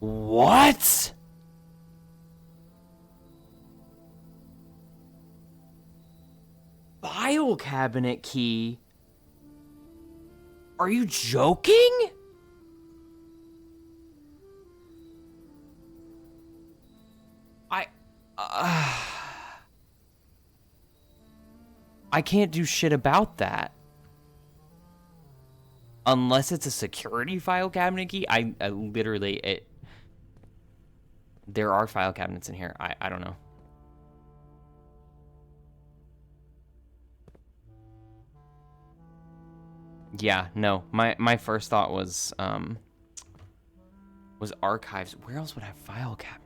What? File cabinet key? Are you joking? I can't do shit about that. Unless it's a security file cabinet key. I literally, there are file cabinets in here. I don't know. Yeah, no. My first thought was archives. Where else would I have file cabinet?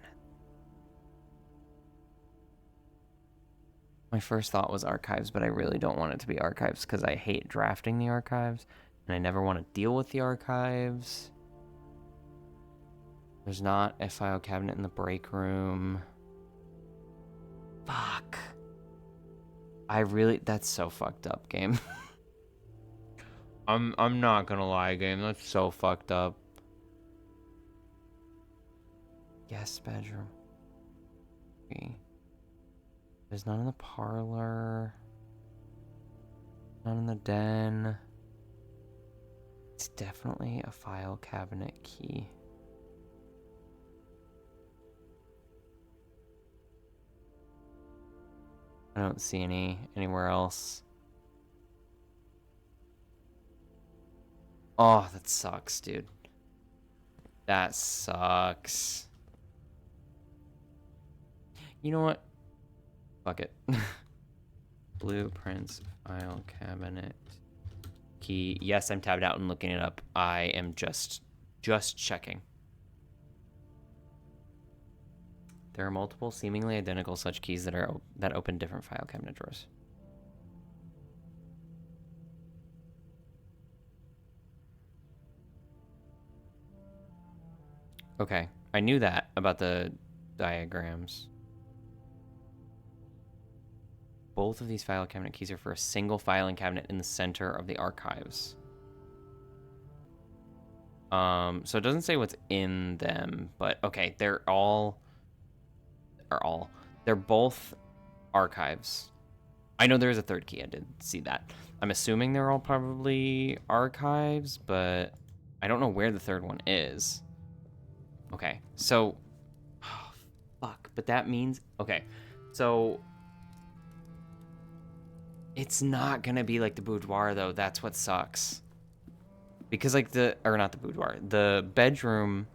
My first thought was archives, but I really don't want it to be archives because I hate drafting the archives, and I never want to deal with the archives. There's not a file cabinet in the break room. Fuck. That's so fucked up, game. I'm not gonna lie, game. That's so fucked up. Guest bedroom. Okay. There's none in the parlor. None in the den. It's definitely a file cabinet key. I don't see anywhere else. Oh, that sucks, dude. That sucks. You know what? Fuck it. Blueprints, file cabinet, key. Yes, I'm tabbed out and looking it up. I am just checking. There are multiple seemingly identical such keys that open different file cabinet drawers. Okay, I knew that about the diagrams. Both of these file cabinet keys are for a single filing cabinet in the center of the archives. So it doesn't say what's in them, but okay, they're both archives. I know there's a third key, I did see that. I'm assuming they're all probably archives, but I don't know where the third one is. Okay, so, oh, fuck, but that means, okay, so it's not gonna be like the boudoir though. That's what sucks. Because like not the boudoir, the bedroom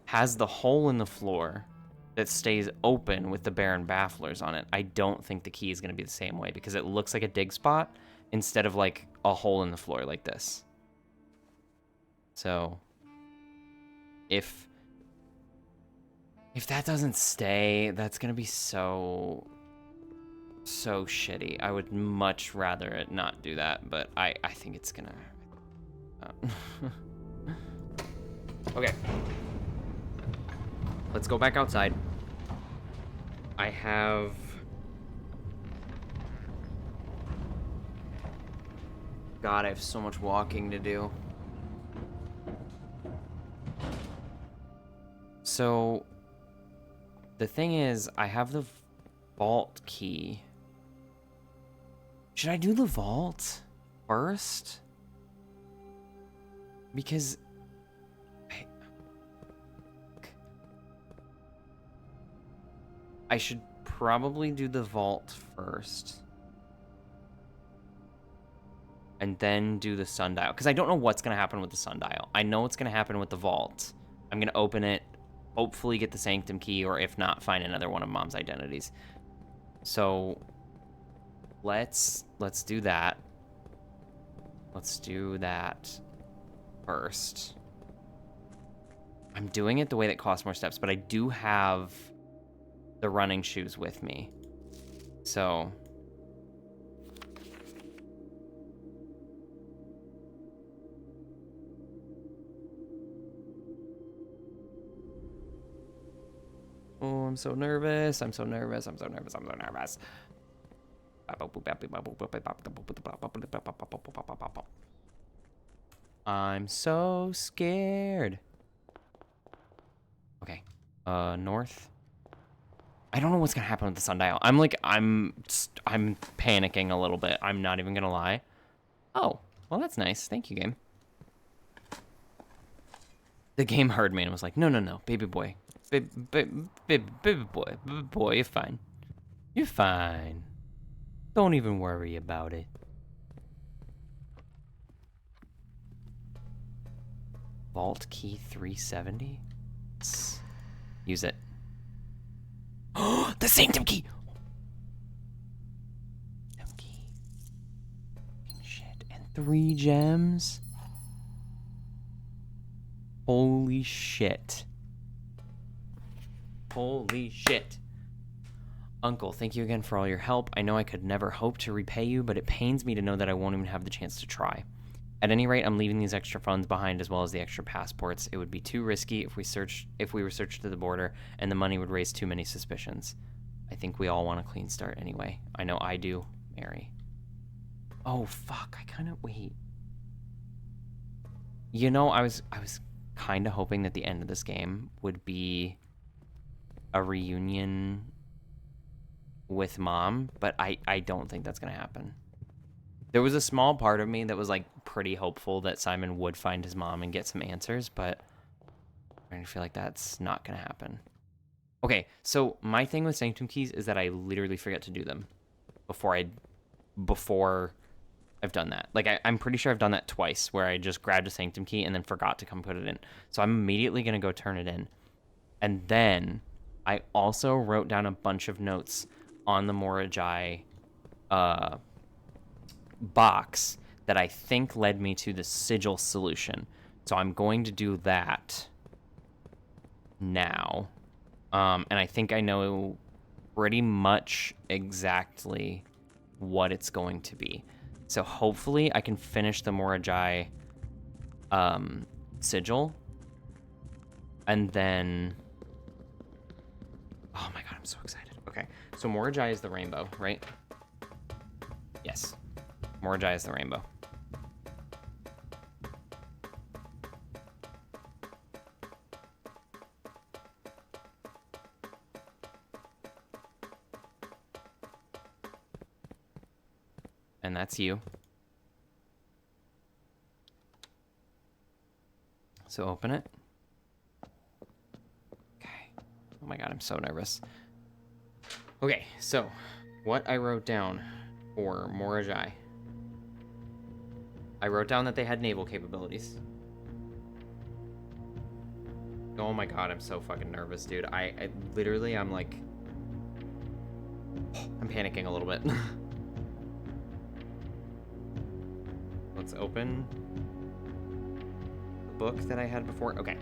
has the hole in the floor that stays open with the Baron bafflers on it. I don't think the key is gonna be the same way because it looks like a dig spot instead of like a hole in the floor like this. So if that doesn't stay, that's gonna be so shitty. I would much rather it not do that, but I think it's gonna okay, let's go back outside. I have God, I have so much walking to do. So the thing is, I have the vault key. Should I do the vault first? Because I should probably do the vault first. And then do the sundial. Because I don't know what's going to happen with the sundial. I know what's going to happen with the vault. I'm going to open it. hopefully get the Sanctum key, or if not, find another one of Mom's identities. So let's do that. Let's do that first. I'm doing it the way that costs more steps, but I do have the running shoes with me. So oh, I'm so nervous. I'm so nervous. I'm so nervous. I'm so nervous. I'm so scared. Okay. North. I don't know what's gonna happen with the sundial. I'm panicking a little bit. I'm not even gonna lie. Oh, well, that's nice. Thank you, game. The game heard me and was like, no, baby boy. Baby boy, you're fine. You're fine. Don't even worry about it. Vault key 370? Use it. Oh, the Sanctum key! Sanctum key. Shit, and 3 gems? Holy shit. Holy shit. Uncle, thank you again for all your help. I know I could never hope to repay you, but it pains me to know that I won't even have the chance to try. At any rate, I'm leaving these extra funds behind as well as the extra passports. It would be too risky if we were searched to the border, and the money would raise too many suspicions. I think we all want a clean start anyway. I know I do, Mary. Oh fuck, wait. You know, I was kind of hoping that the end of this game would be a reunion with Mom, but I don't think that's gonna happen. There was a small part of me that was like pretty hopeful that Simon would find his mom and get some answers, but I feel like that's not gonna happen. Okay, so my thing with Sanctum keys is that I literally forget to do them before I've done that. Like I'm pretty sure I've done that twice, where I just grabbed a Sanctum key and then forgot to come put it in. So I'm immediately gonna go turn it in, and then I also wrote down a bunch of notes on the Morajai box that I think led me to the sigil solution. So I'm going to do that now. And I think I know pretty much exactly what it's going to be. So hopefully I can finish the Morajai sigil. And then... oh my god, I'm so excited. Okay, so Morajai is the rainbow, right? Yes. Morajai is the rainbow. And that's you. So open it. Okay. Oh my god, I'm so nervous. Okay, so what I wrote down for Morajai. I wrote down that they had naval capabilities. Oh my god, I'm so fucking nervous, dude. I literally, I'm like... I'm panicking a little bit. Let's open the book that I had before. Okay,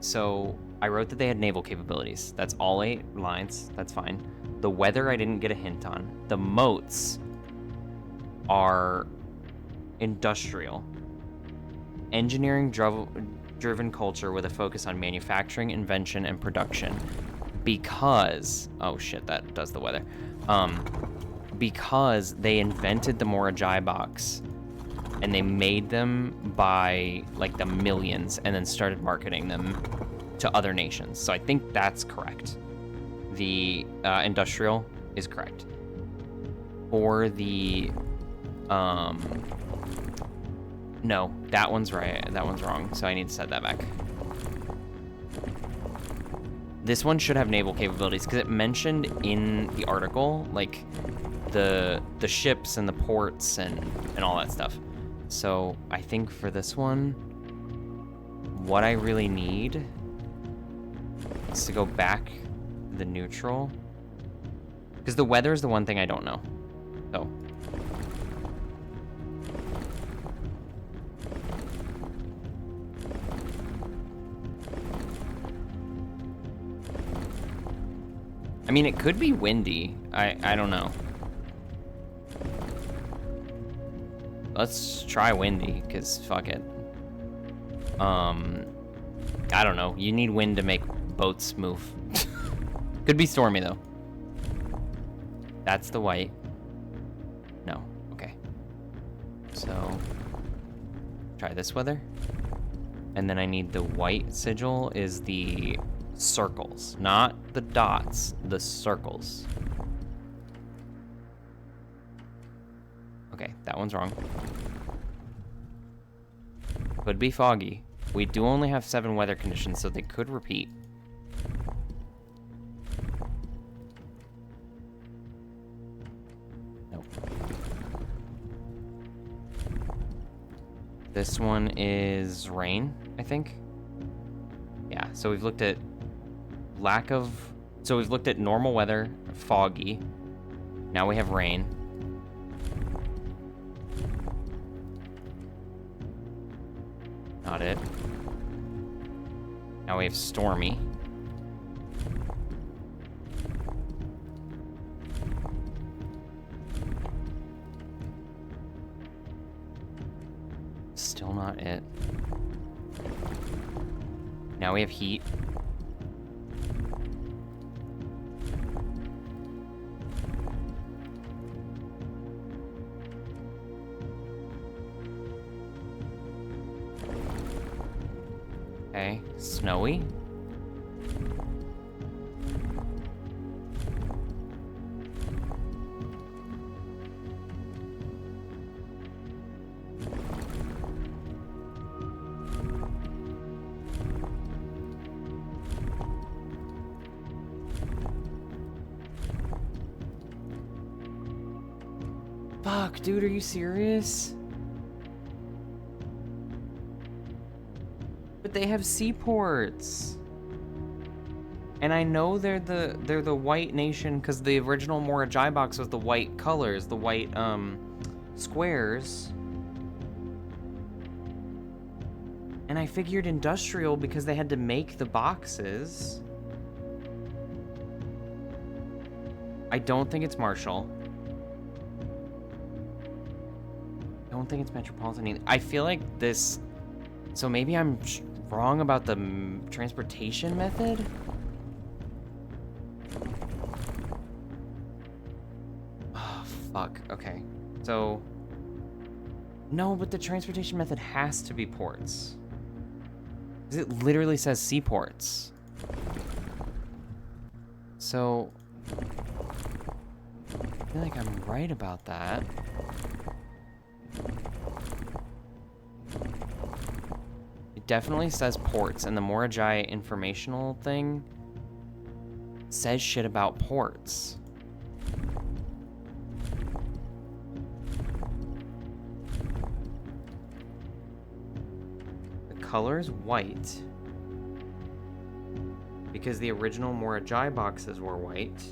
so I wrote that they had naval capabilities. That's all 8 lines. That's fine. The weather I didn't get a hint on. The moats are industrial. Engineering driven culture with a focus on manufacturing, invention, and production. Because... oh shit, that does the weather. Because they invented the Morajai box and they made them by like the millions and then started marketing them to other nations. So I think that's correct. The industrial is correct. For the no, that one's right. That one's wrong. So I need to set that back. This one should have naval capabilities because it mentioned in the article like the ships and the ports and all that stuff. So I think for this one, what I really need is to go back to the neutral. Because the weather is the one thing I don't know. So. I mean, it could be windy. I don't know. Let's try windy, because fuck it. I don't know. You need wind to make boats move. Could be stormy, though. That's the white. No. Okay. So, try this weather. And then I need the white sigil is the circles, not the dots, the circles. Okay, that one's wrong. Could be foggy. We do only have 7 weather conditions, so they could repeat. Nope. This one is rain, I think. Yeah, so we've looked at we've looked at normal weather, foggy. Now we have rain. Not it. Now we have stormy. Still not it. Now we have heat. Okay, snowy. Fuck, dude, are you serious? But they have seaports. And I know they're the white nation because the original Morajai box was the white colors, the white squares. And I figured industrial because they had to make the boxes. I don't think it's Marshall. I don't think it's Metropolitan either. I feel like this... So maybe I'm wrong about the transportation method? Oh, fuck. Okay. So... No, but the transportation method has to be ports. Because it literally says seaports. So... I feel like I'm right about that. It definitely says ports, and the Morajai informational thing says shit about ports. The color is white because the original Morajai boxes were white.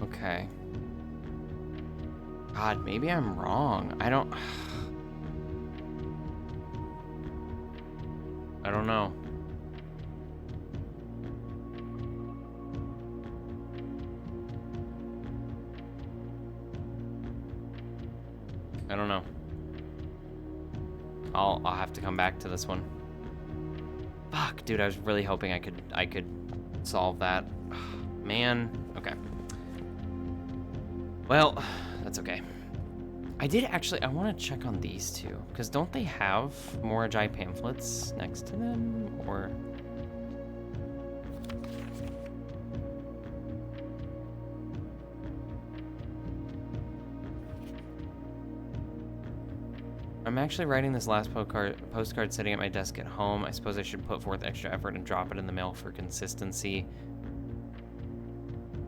Okay. God, maybe I'm wrong. I don't know. I don't know. I'll have to come back to this one. Fuck, dude, I was really hoping I could solve that. man. Okay. Well, that's okay. I did actually, I want to check on these two, because don't they have more Ajay pamphlets next to them, or... I'm actually writing this last postcard sitting at my desk at home. I suppose I should put forth extra effort and drop it in the mail for consistency.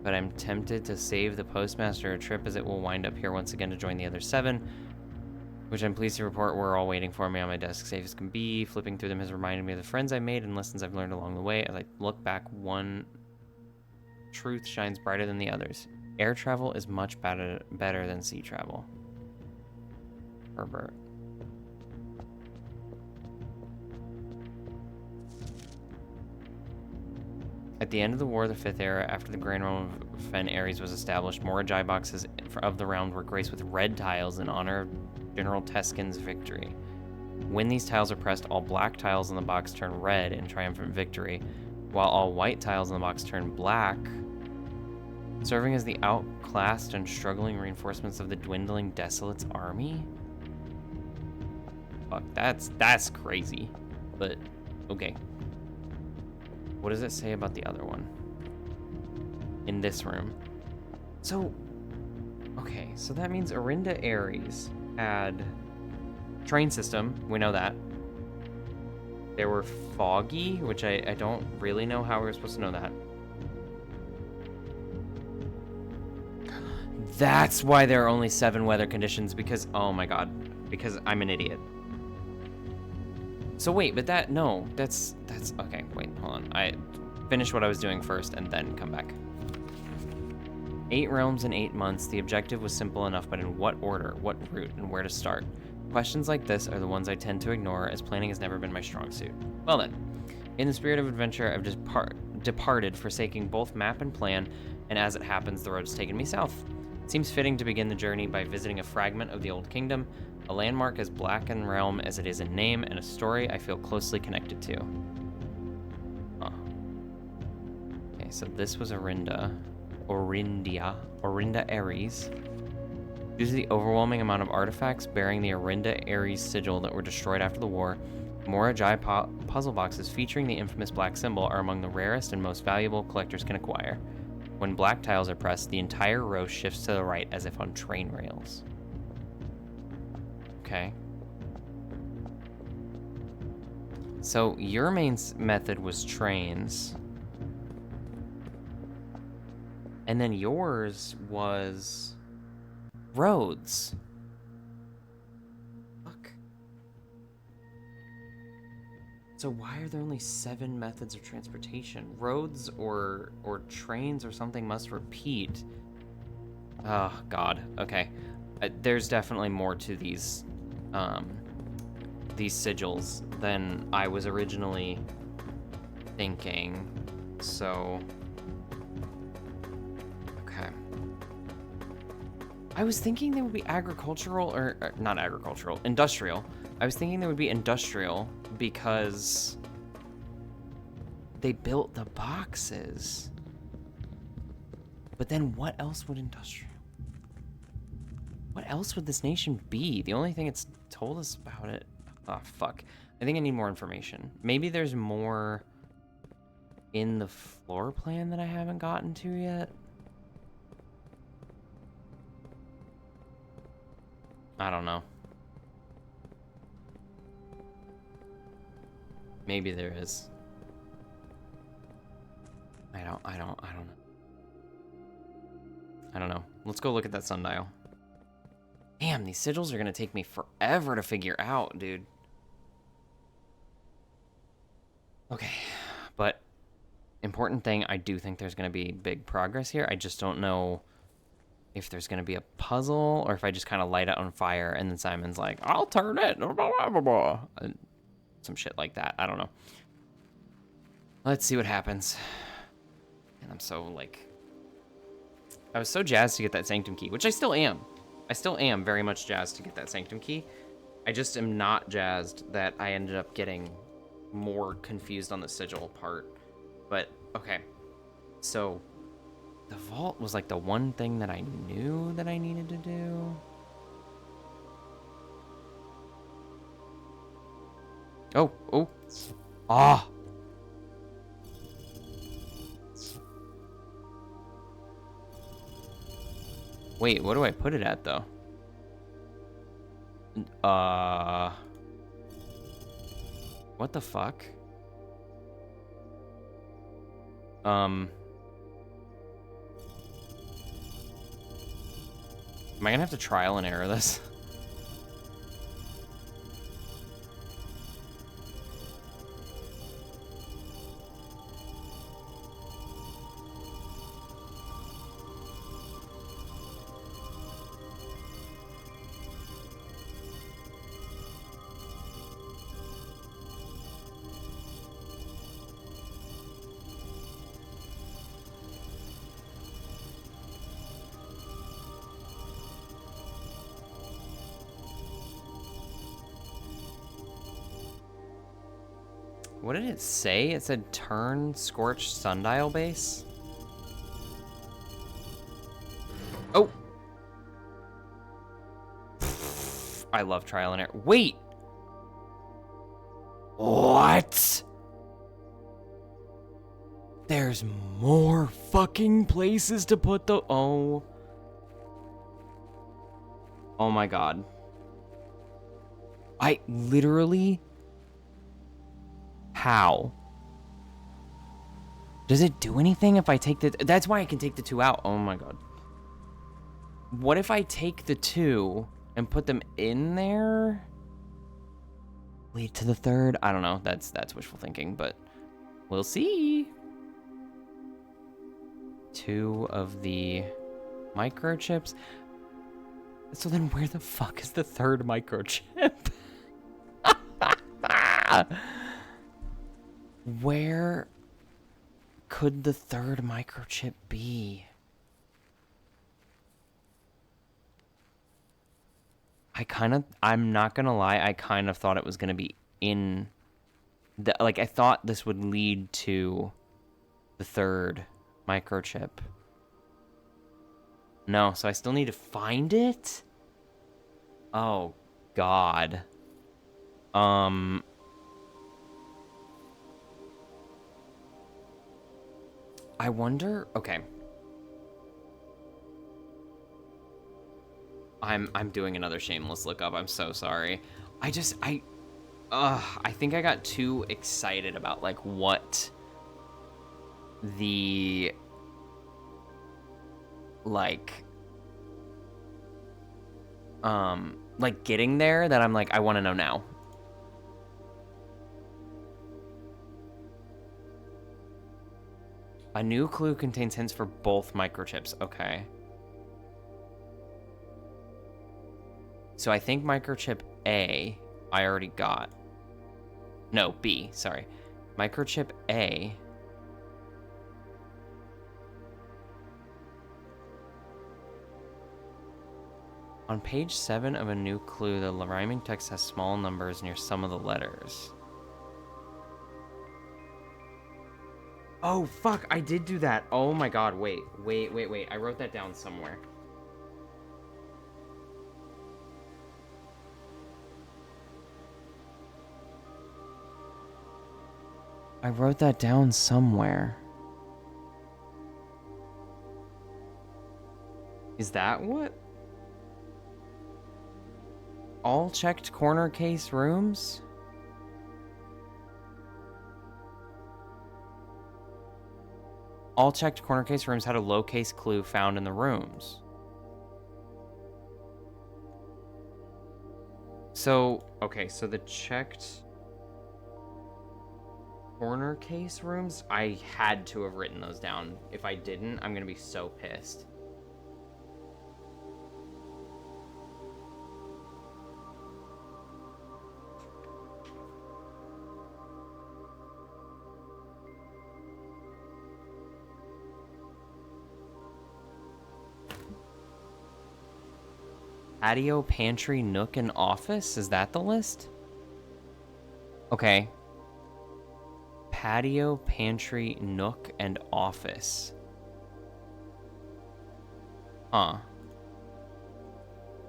But I'm tempted to save the postmaster a trip, as it will wind up here once again to join the other 7, which I'm pleased to report were all waiting for me on my desk, safe as can be. Flipping through them has reminded me of the friends I made and lessons I've learned along the way. As I look back, one truth shines brighter than the others. Air travel is much better than sea travel. Herbert. At the end of the War of the Fifth Era, after the Grand Realm of Fen Ares was established, more Ajay boxes of the realm were graced with red tiles in honor of General Teskin's victory. When these tiles are pressed, all black tiles in the box turn red in triumphant victory, while all white tiles in the box turn black, serving as the outclassed and struggling reinforcements of the dwindling Desolate's army? Fuck, that's crazy, but okay. What does it say about the other one? In this room. So, okay, so that means Orinda Ares had train system, we know that. They were foggy, which I don't really know how we were supposed to know that. That's why there are only 7 weather conditions, because, oh my god, because I'm an idiot. So wait, but that's, okay, wait, hold on. I finish what I was doing first and then come back. 8 realms in 8 months. The objective was simple enough, but in what order, what route, and where to start? Questions like this are the ones I tend to ignore, as planning has never been my strong suit. Well then, in the spirit of adventure, I've just departed, forsaking both map and plan, and as it happens, the road has taken me south. It seems fitting to begin the journey by visiting a fragment of the Old Kingdom, a landmark as black in realm as it is in name, and a story I feel closely connected to. Huh. Okay, so this was Orinda Ares. Due to the overwhelming amount of artifacts bearing the Orinda Ares sigil that were destroyed after the war, more Ajay puzzle boxes featuring the infamous black symbol are among the rarest and most valuable collectors can acquire. When black tiles are pressed, the entire row shifts to the right as if on train rails. Okay. So your main method was trains. And then yours was roads. Fuck. So why are there only 7 methods of transportation? Roads or trains or something must repeat. Oh, God. Okay. There's definitely more to these sigils than I was originally thinking. So, okay. I was thinking they would be agricultural, or not agricultural, industrial. I was thinking they would be industrial because they built the boxes. But then what else would industrial? What else would this nation be? The only thing it's told us about it... Oh, fuck. I think I need more information. Maybe there's more in the floor plan that I haven't gotten to yet. I don't know. Maybe there is. I don't know. Let's go look at that sundial. Damn, these sigils are gonna take me forever to figure out, dude. Okay, but important thing, I do think there's gonna be big progress here. I just don't know if there's gonna be a puzzle or if I just kind of light it on fire and then Simon's like, I'll turn it, and some shit like that. I don't know. Let's see what happens. And I'm so like, I was so jazzed to get that Sanctum key, which I still am. I still am very much jazzed to get that Sanctum key. I just am not jazzed that I ended up getting more confused on the sigil part. But, okay. So, The vault was like the one thing that I knew that I needed to do. Oh, oh. Ah. Wait, what do I put it at though? What the fuck? Am I gonna have to trial and error this? What did it say? It said turn scorched sundial base. Oh! I love trial and error. Wait! What? There's more fucking places to put the... Oh. Oh my god. I literally... How? Does it do anything if I take the... That's why I can take the 2 out. Oh my god. What if I take the 2 and put them in there? Lead to the 3rd? I don't know. That's wishful thinking, but we'll see. 2 of the microchips. So then where the fuck is the 3rd microchip? Where could the 3rd microchip be? I'm not gonna lie, I kind of thought it was gonna be in the, like, I thought this would lead to the 3rd microchip. No, so I still need to find it? Oh, God. I wonder... Okay. I'm doing another shameless lookup. I'm so sorry. I think I got too excited about, like, what the... like, getting there that I'm like, I want to know now. A new clue contains hints for both microchips. Okay. So I think microchip A, I already got. No, B, sorry. Microchip A. On page 7 of a new clue, the rhyming text has small numbers near some of the letters. Oh, fuck, I did do that. Oh my god, wait. I wrote that down somewhere. I wrote that down somewhere. Is that what? All checked corner case rooms? All checked corner case rooms had a low case clue found in the rooms. So, okay, so the checked corner case rooms, I had to have written those down. If I didn't, I'm gonna be so pissed. Patio, pantry, nook, and office? Is that the list? Okay. Patio, pantry, nook, and office. Huh.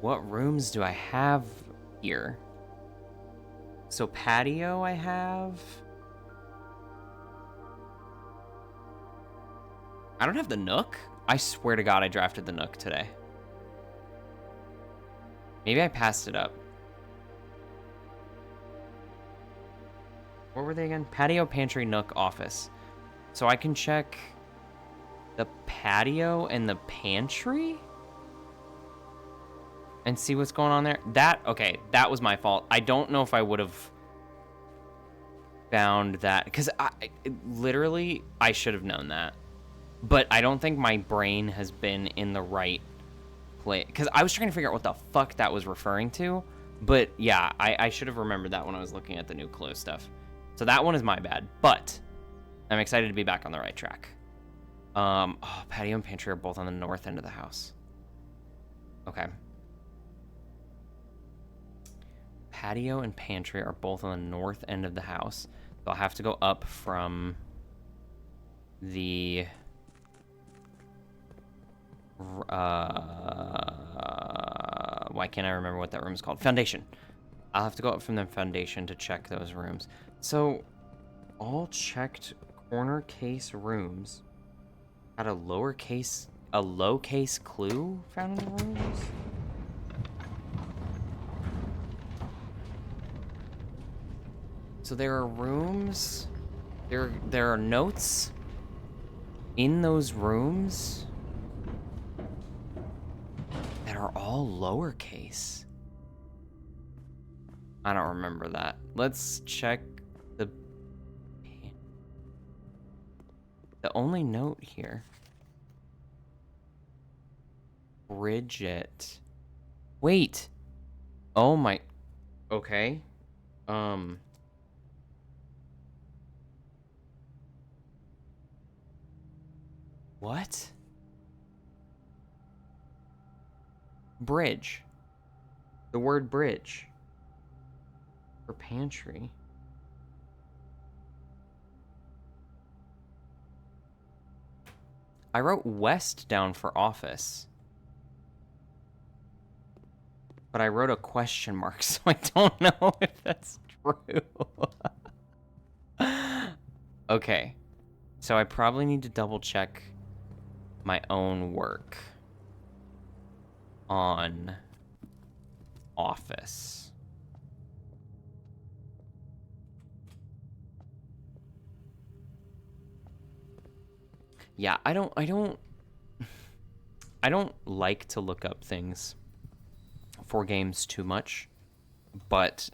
What rooms do I have here? So patio I have. I don't have the Nook. I swear to God I drafted the Nook today. Maybe I passed it up. What were they again? Patio, pantry, Nook, office. So I can check the patio and the pantry and see what's going on there. Okay, that was my fault. I don't know if I would have found that, because literally I should have known that. But I don't think my brain has been in the right place, because I was trying to figure out what the fuck that was referring to. But yeah, I should have remembered that when I was looking at the new clue stuff. So that one is my bad, but I'm excited to be back on the right track. Oh, patio and pantry are both on the north end of the house. Okay. Patio and pantry are both on the north end of the house. So I'll have to go up from the... why can't I remember what that room is called? Foundation. I'll have to go up from the foundation to check those rooms. So, all checked corner case rooms had a low case clue found in the rooms? So there are rooms, there are notes in those rooms that are all lowercase. I don't remember that. Let's check the only note here. Bridget. Wait. Oh my. Okay. What? Bridge. The word bridge. For pantry. I wrote west down for office. But I wrote a question mark, so I don't know if that's true. Okay. So I probably need to double check my own work on office. Yeah, I don't like to look up things for games too much, but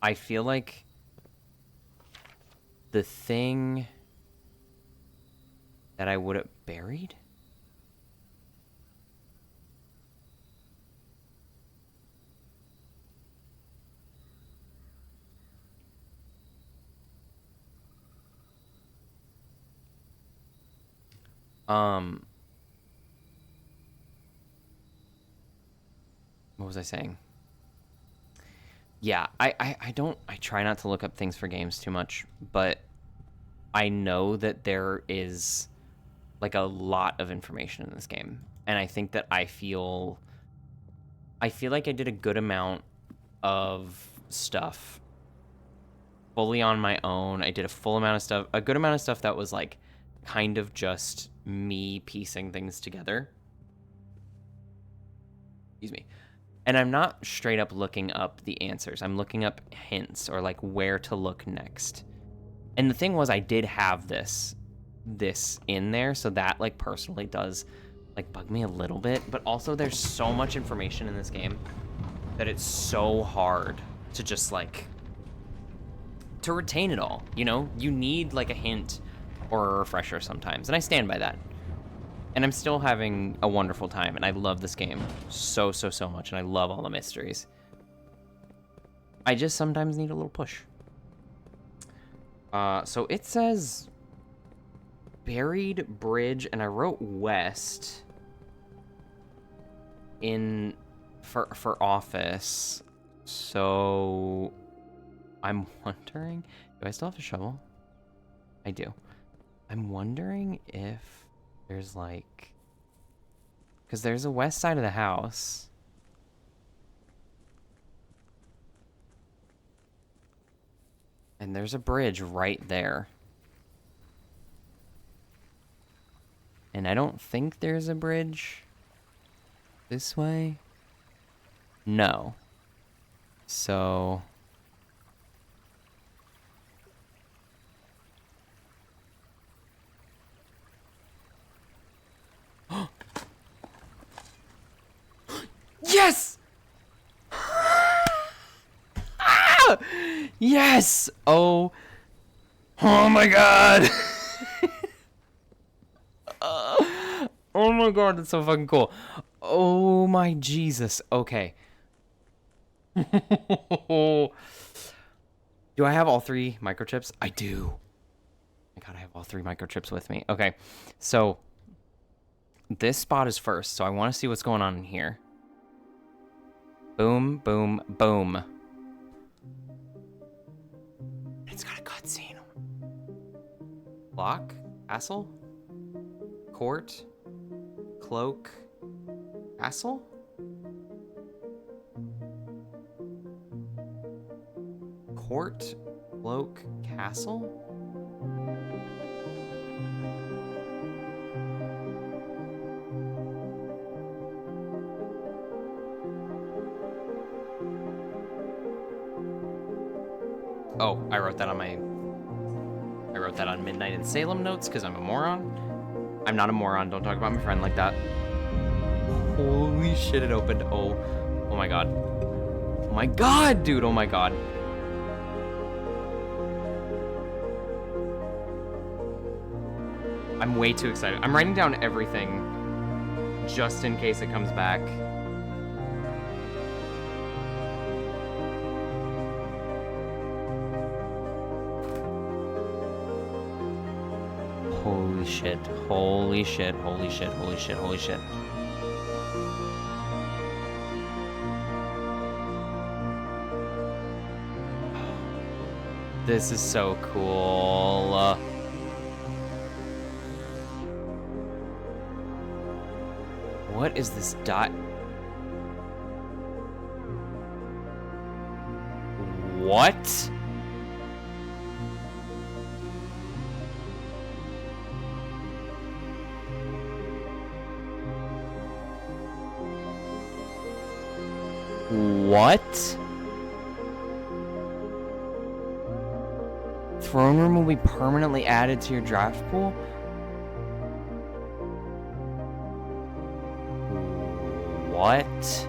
I feel like the thing that I would have buried? What was I saying? Yeah, I try not to look up things for games too much, but I know that there is like a lot of information in this game, and I think that I feel like I did a good amount of stuff fully on my own. I did a good amount of stuff that was like kind of just me piecing things together. Excuse me. And I'm not straight up looking up the answers. I'm looking up hints or like where to look next. And the thing was, I did have this in there, so that like personally does like bug me a little bit. But also there's so much information in this game that it's so hard to just like to retain it all, you know? You need like a hint or a refresher sometimes, and I stand by that. And I'm still having a wonderful time, and I love this game so much, and I love all the mysteries. I just sometimes need a little push. So it says buried bridge, and I wrote west in for office. So I'm wondering, do I still have a shovel? I do. I'm wondering if there's like Because there's a west side of the house. And there's a bridge right there. And I don't think there's a bridge this way. No. So... Yes! Ah! Yes! Oh my god! Oh my god, that's so fucking cool. Oh my Jesus. Okay. Do I have all 3 microchips? I do. I gotta have all 3 microchips with me. Okay. So this spot is first, so I want to see what's going on in here. Boom, boom, boom. It's got a cutscene. Lock? Castle? Court? Cloak? Castle? Court? Cloak? Castle? Oh, I wrote that on Midnight in Salem notes because I'm a moron. I'm not a moron. Don't talk about my friend like that. Holy shit, it opened. Oh my god. Oh my god, dude. Oh my god. I'm way too excited. I'm writing down everything just in case it comes back. Holy shit, holy shit, holy shit, holy shit, holy shit. This is so cool. What is this dot? What? What? Throne room will be permanently added to your draft pool? What?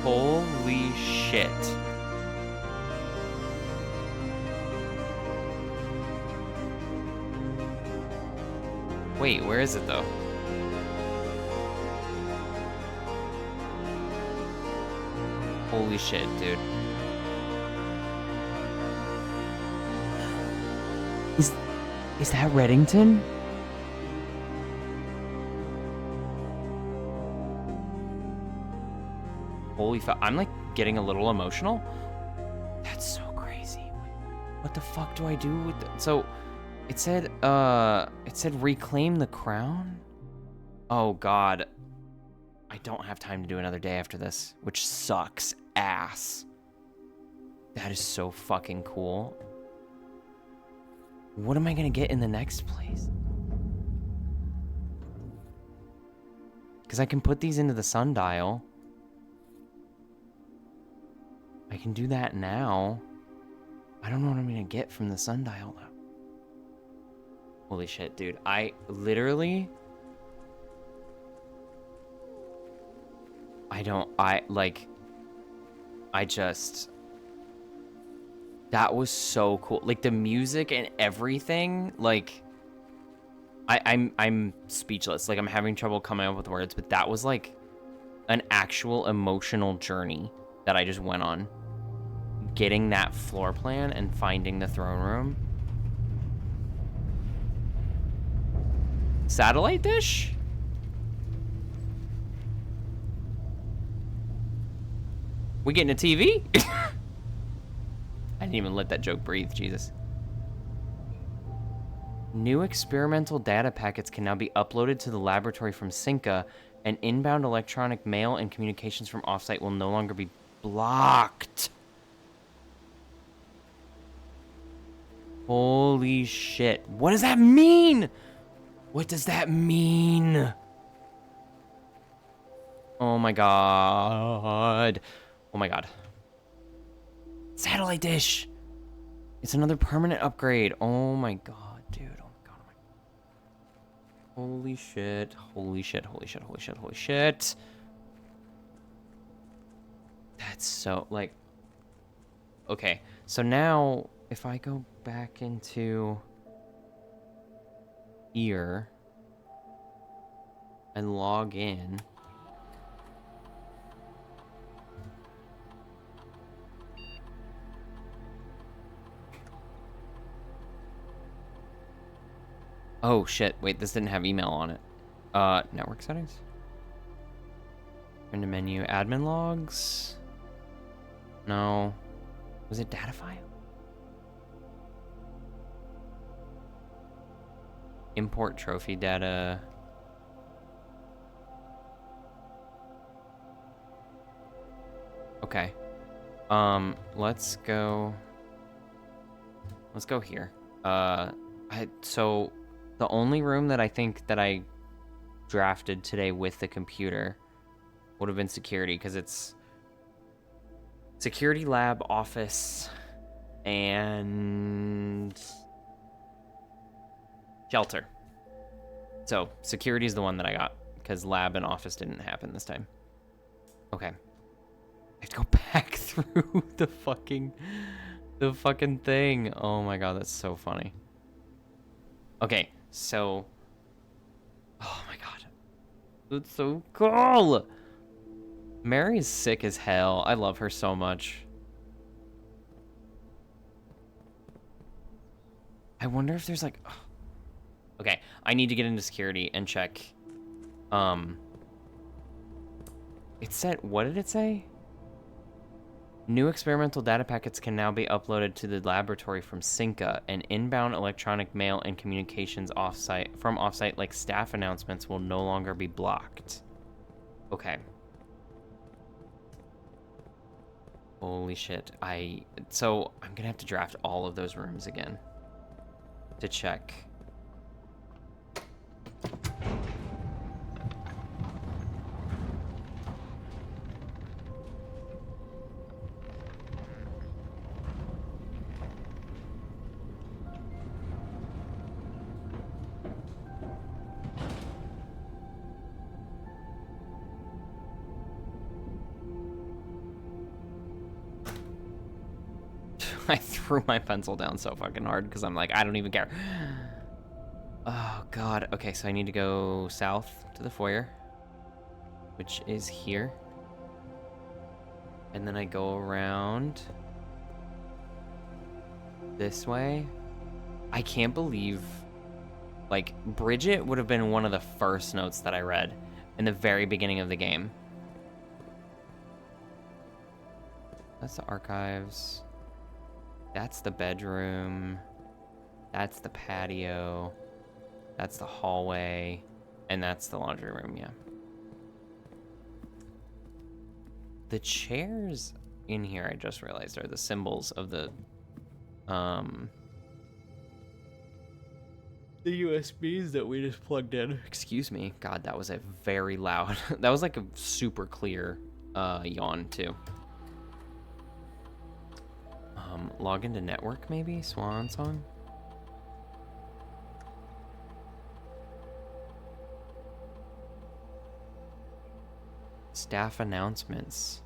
Holy shit. Wait, where is it though? Holy shit, dude. Is that Reddington? Holy fuck, I'm like getting a little emotional. That's so crazy. What the fuck do I do with the... So, it said reclaim the crown? Oh god. I don't have time to do another day after this, which sucks ass. That is so fucking cool. What am I gonna get in the next place? Because I can put these into the sundial. I can do that now. I don't know what I'm gonna get from the sundial though. Holy shit, dude. I literally... That was so cool. Like, the music and everything, like... I'm speechless. Like, I'm having trouble coming up with words, but that was, like, an actual emotional journey that I just went on. Getting that floor plan and finding the throne room. Satellite dish? We getting a TV? I didn't even let that joke breathe, Jesus. New experimental data packets can now be uploaded to the laboratory from Cinca, and inbound electronic mail and communications from offsite will no longer be blocked. Holy shit. What does that mean? What does that mean? Oh my god. Oh my god. Satellite dish. It's another permanent upgrade. Oh my god, dude. Oh my god. Oh my god. Holy shit. Holy shit. Holy shit. Holy shit. Holy shit. That's so, like... Okay. So now, if I go back into... here... and log in... Oh shit, wait, this didn't have email on it. Network settings? Into menu, admin logs? No. Was it data file? Import trophy data. Okay. Let's go here. So the only room that I think that I drafted today with the computer would have been security, because it's security lab, office, and shelter. So security is the one that I got, because lab and office didn't happen this time. Okay. I have to go back through the fucking thing. Oh my god, that's so funny. Okay, so... Oh my god. That's so cool! Mary's sick as hell. I love her so much. I wonder if there's like... Oh. Okay, I need to get into security and check. It said... What did it say? New experimental data packets can now be uploaded to the laboratory from Cinca, and inbound electronic mail and communications from offsite like staff announcements will no longer be blocked. Okay. Holy shit. So I'm gonna have to draft all of those rooms again to check. I threw my pencil down so fucking hard because I'm like, I don't even care. Oh, God. Okay, so I need to go south to the foyer, which is here. And then I go around this way. I can't believe, like, Bridget would have been one of the first notes that I read in the very beginning of the game. That's the archives. That's the bedroom. That's the patio. That's the hallway. And that's the laundry room, yeah. The chairs in here, I just realized, are the symbols of the USBs that we just plugged in. Excuse me. God, that was a very loud... That was like a super clear yawn, too. Log into network, maybe? Swan song? Staff announcements.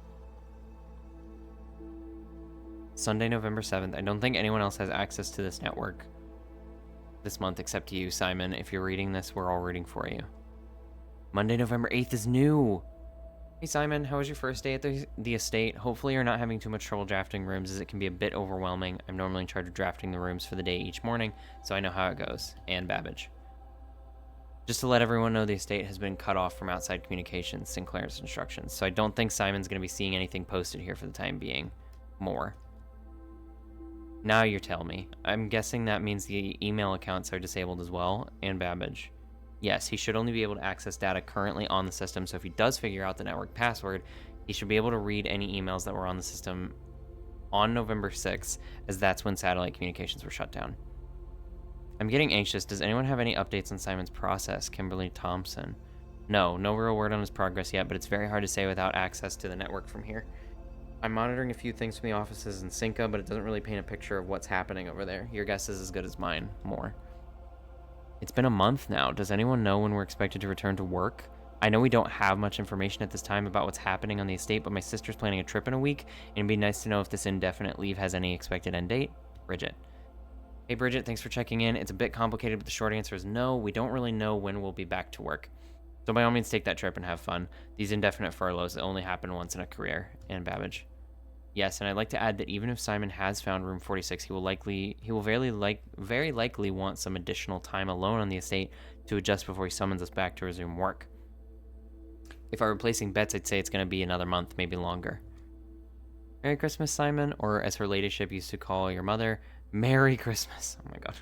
Sunday, November 7th. I don't think anyone else has access to this network this month except you, Simon. If you're reading this, we're all rooting for you. Monday, November 8th is new. Hey Simon, how was your first day at the estate? Hopefully you're not having too much trouble drafting rooms, as it can be a bit overwhelming. I'm normally in charge of drafting the rooms for the day each morning, so I know how it goes. And Babbage. Just to let everyone know, the estate has been cut off from outside communications, Sinclair's instructions. So I don't think Simon's going to be seeing anything posted here for the time being. More. Now you tell me. I'm guessing that means the email accounts are disabled as well, and Babbage. Yes, he should only be able to access data currently on the system, so if he does figure out the network password, he should be able to read any emails that were on the system on November 6th, as that's when satellite communications were shut down. I'm getting anxious. Does anyone have any updates on Simon's process? Kimberly Thompson. No real word on his progress yet, but it's very hard to say without access to the network from here. I'm monitoring a few things from the offices in Cinca, but it doesn't really paint a picture of what's happening over there. Your guess is as good as mine. More. It's been a month now. Does anyone know when we're expected to return to work? I know we don't have much information at this time about what's happening on the estate, but my sister's planning a trip in a week, and it'd be nice to know if this indefinite leave has any expected end date. Bridget. Hey Bridget, thanks for checking in. It's a bit complicated, but the short answer is no. We don't really know when we'll be back to work. So by all means, take that trip and have fun. These indefinite furloughs only happen once in a career. And Babbage. Yes, and I'd like to add that even if Simon has found room 46, he will very likely want some additional time alone on the estate to adjust before he summons us back to resume work. If I were placing bets, I'd say it's going to be another month, maybe longer. Merry Christmas, Simon, or as her ladyship used to call your mother, Merry Christmas. Oh my god.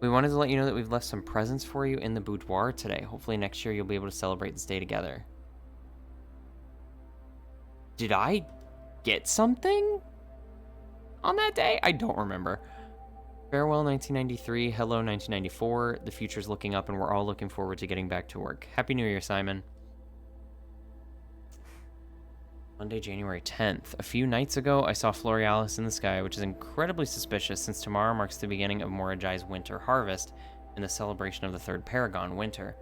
We wanted to let you know that we've left some presents for you in the boudoir today. Hopefully next year you'll be able to celebrate this day together. Did I get something on that day? I don't remember. Farewell 1993, hello 1994. The future's looking up and we're all looking forward to getting back to work. Happy New Year, Simon. Monday, January 10th. A few nights ago, I saw Florealis in the sky, which is incredibly suspicious since tomorrow marks the beginning of Morajai's winter harvest and the celebration of the third Paragon winter.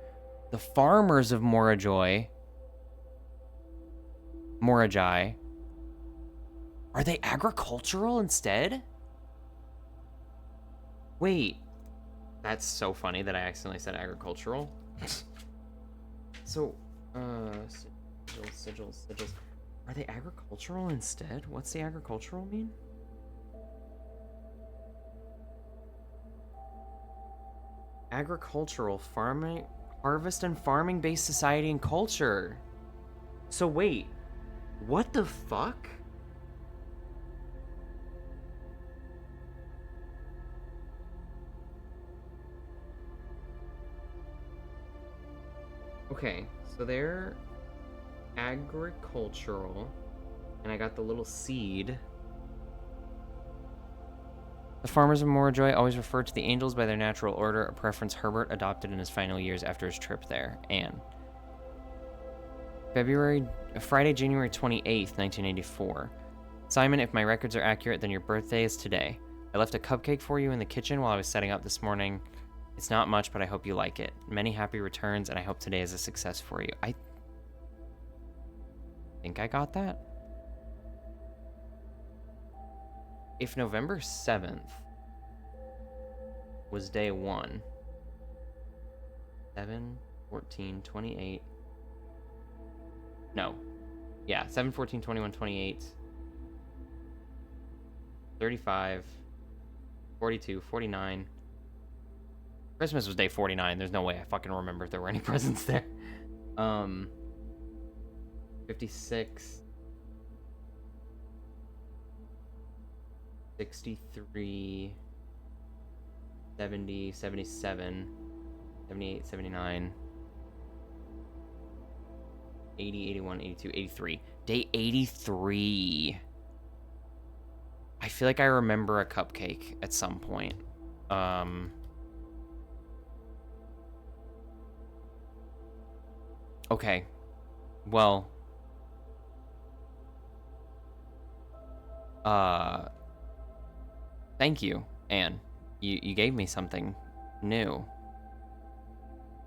The farmers of Morajai, are they agricultural instead? Wait, that's so funny that I accidentally said agricultural. So, sigils. Are they agricultural instead? What's the agricultural mean? Agricultural, farming, harvest and farming-based society and culture. So wait, what the fuck? Okay, so they're agricultural, and I got the little seed. The farmers of Morajai always refer to the angels by their natural order, a preference Herbert adopted in his final years after his trip there. Anne. Friday, January 28th, 1984. Simon, if my records are accurate, then your birthday is today. I left a cupcake for you in the kitchen while I was setting up this morning. It's not much, but I hope you like it. Many happy returns, and I hope today is a success for you. I think I got that. If November 7th was day 1, 7, 14, 28. No. Yeah, 7, 14, 21, 28. 35, 42, 49. Christmas was day 49. There's no way I fucking remember if there were any presents there. 56. 63. 70, 77. 78, 79. 80, 81, 82, 83. Day 83. I feel like I remember a cupcake at some point. Okay. Well. Thank you, Anne. You gave me something new.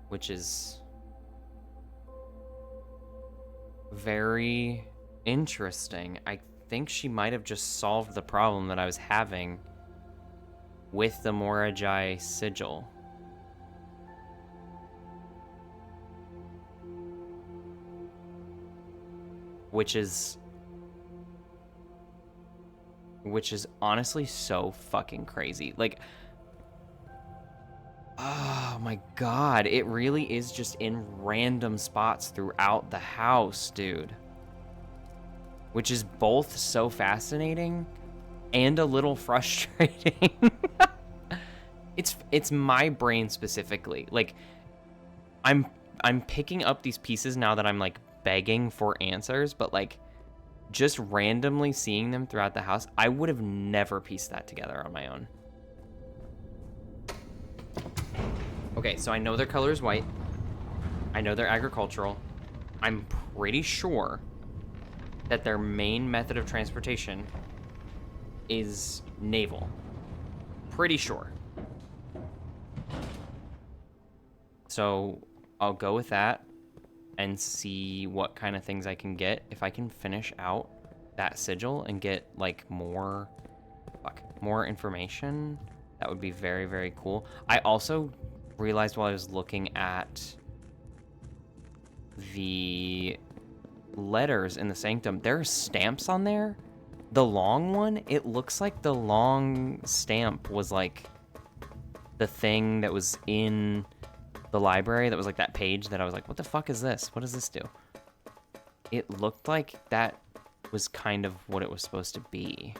Which is very interesting. I think she might have just solved the problem that I was having with the Morajai sigil. Which is honestly so fucking crazy. Like, oh my god, it really is just in random spots throughout the house, dude. Which is both so fascinating and a little frustrating. It's my brain specifically. Like, I'm picking up these pieces now that I'm like begging for answers, but like just randomly seeing them throughout the house, I would have never pieced that together on my own. Okay, so I know their color is white. I know they're agricultural. I'm pretty sure that their main method of transportation is naval. Pretty sure. So I'll go with that and see what kind of things I can get. If I can finish out that sigil and get like more information, that would be very, very cool. I also realized while I was looking at the letters in the sanctum, there are stamps on there. The long one, it looks like the long stamp was like the thing that was in the library that was like that page that I was like, what the fuck is this? What does this do? It looked like that was kind of what it was supposed to be.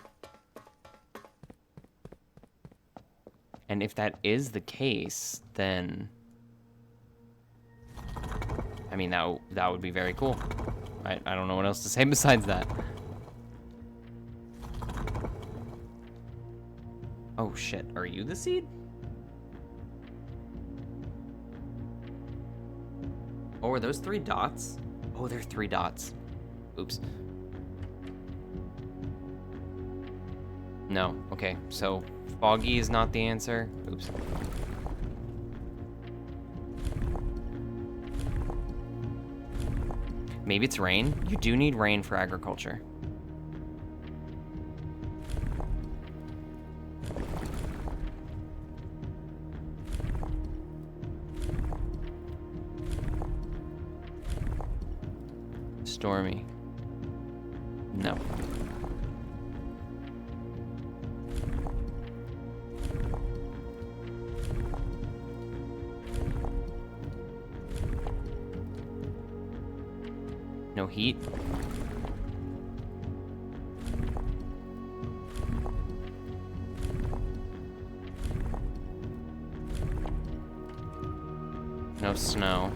And if that is the case, then I mean, that would be very cool. I don't know what else to say besides that. Oh shit, are you the seed? Oh, are those 3 dots? Oh, they're 3 dots. Oops. No, okay, so foggy is not the answer. Oops. Maybe it's rain? You do need rain for agriculture. Stormy. No. No heat. No snow.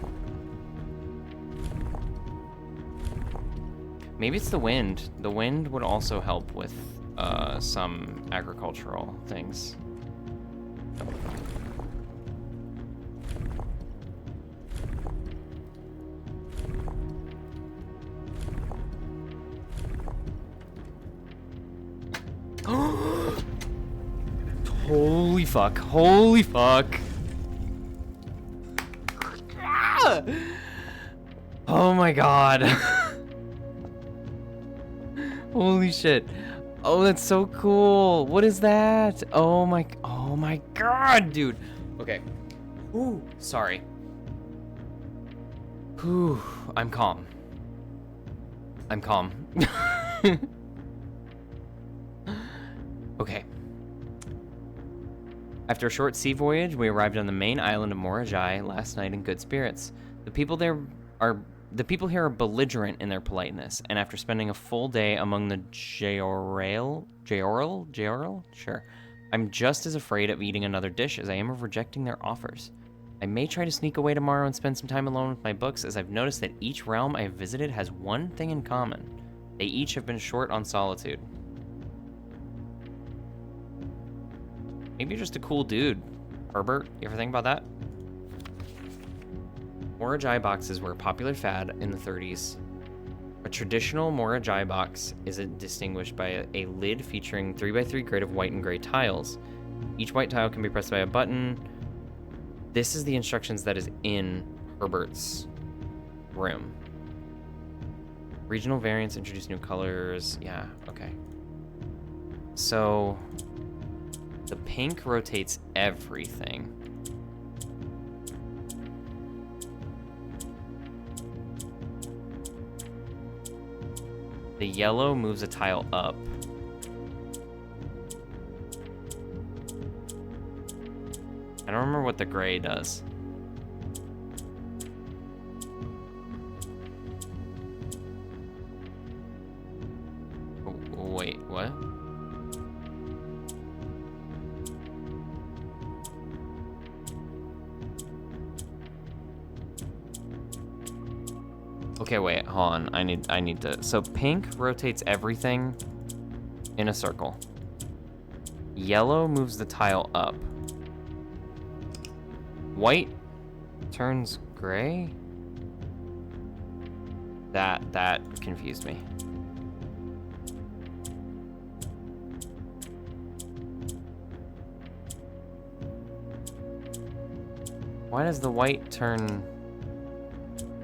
Maybe it's the wind. The wind would also help with some agricultural things. Holy fuck. Holy fuck. Ah! Oh my god. Holy shit. Oh, that's so cool. What is that? Oh my god, dude. Okay. Ooh, sorry. Whew, I'm calm. I'm calm. Okay. After a short sea voyage, we arrived on the main island of Morajai last night in good spirits. The people here are belligerent in their politeness, and after spending a full day among the Jaoral? Sure. I'm just as afraid of eating another dish as I am of rejecting their offers. I may try to sneak away tomorrow and spend some time alone with my books, as I've noticed that each realm I have visited has one thing in common. They each have been short on solitude. Maybe you're just a cool dude, Herbert. You ever think about that? Morajai boxes were a popular fad in the 30s. A traditional Morajai box is distinguished by a lid featuring 3x3 grid of white and gray tiles. Each white tile can be pressed by a button. This is the instructions that is in Herbert's room. Regional variants introduce new colors. Yeah, okay. So the pink rotates everything. The yellow moves a tile up. I don't remember what the gray does. Okay, wait, hold on. I need to. So pink rotates everything in a circle. Yellow moves the tile up. White turns gray? That confused me. Why does the white turn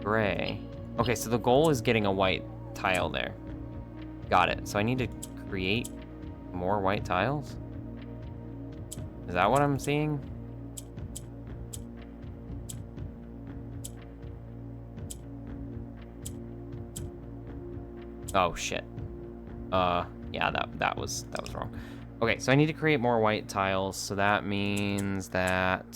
gray? Okay, so the goal is getting a white tile there. Got it. So I need to create more white tiles? Is that what I'm seeing? Oh shit. Yeah, that was wrong. Okay, so I need to create more white tiles, so that means that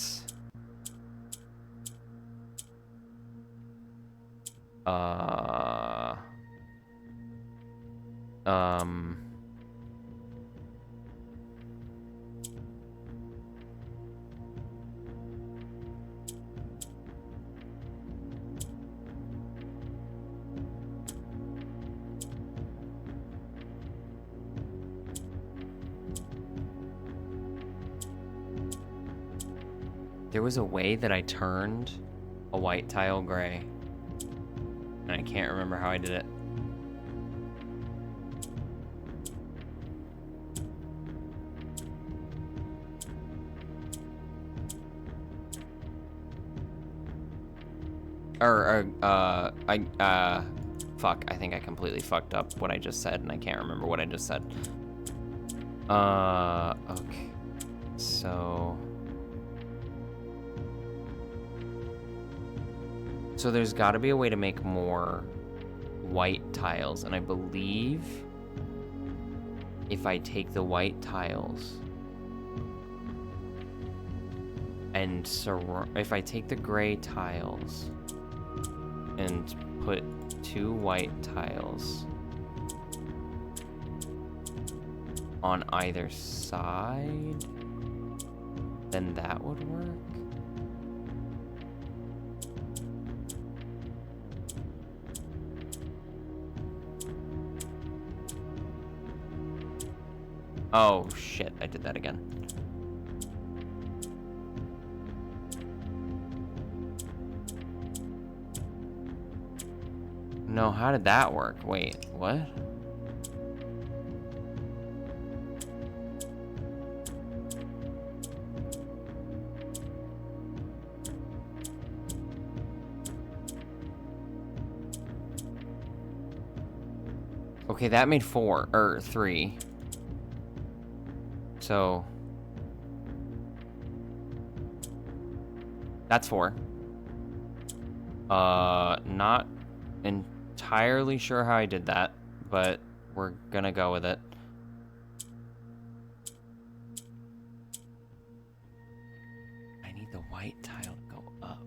there was a way that I turned a white tile gray, and I can't remember how I did it. Fuck, I think I completely fucked up what I just said, and I can't remember what I just said. Okay. So there's gotta be a way to make more white tiles, and I believe if I take the white tiles and if I take the gray tiles and put 2 white tiles on either side, then that would work. Oh shit, I did that again. No, how did that work? Wait, what? Okay, that made 4, or 3. So that's 4. Not entirely sure how I did that, but we're gonna go with it. I need the white tile to go up.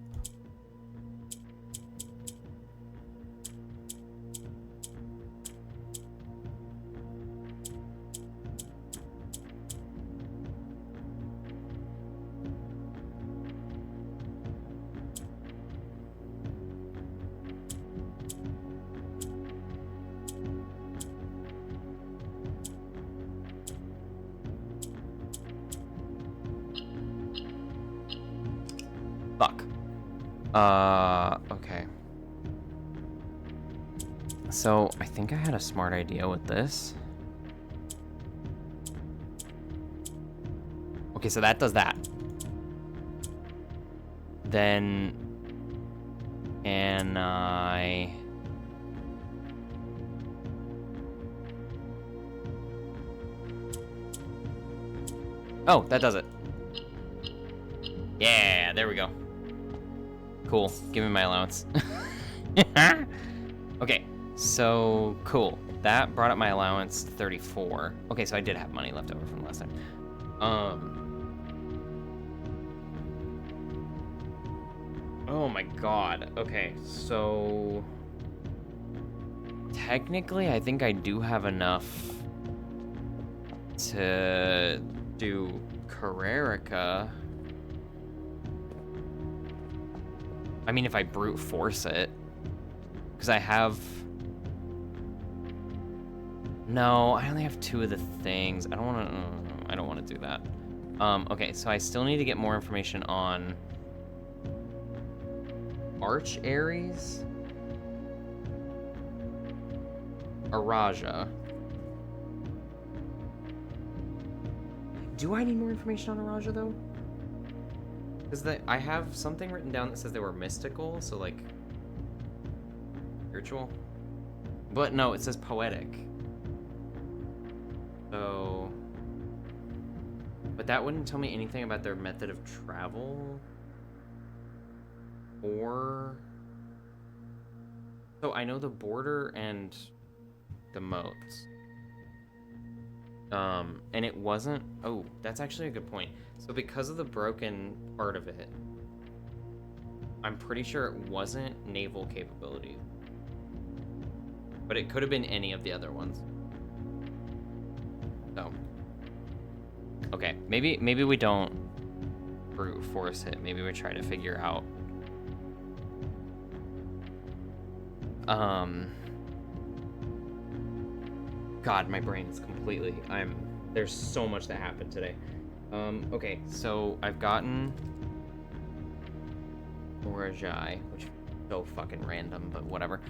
Fuck. Okay. So, I think I had a smart idea with this. Okay, so that does that. Then... can I... Oh, that does it. Yeah, there we go. Cool. Give me my allowance. Okay, so cool. That brought up my allowance to 34. Okay, so I did have money left over from last time. Oh my god. Okay, so technically I think I do have enough to do Carrerica. I mean, if I brute force it. Because I have... No, I only have 2 of the things. I don't want to do that. Okay, so I still need to get more information on Arch Aries, Araja. Do I need more information on Araja though? Because I have something written down that says they were mystical, so like spiritual. But no, it says poetic. So, but that wouldn't tell me anything about their method of travel. Or, so I know the border and the moats. And it wasn't, oh, that's actually a good point. So because of the broken part of it, I'm pretty sure it wasn't naval capability. But it could have been any of the other ones. So, okay, maybe we don't brute force it. Maybe we try to figure out. God, my brain is completely. There's so much that happened today. Okay, so I've gotten Orajai, which is so fucking random, but whatever.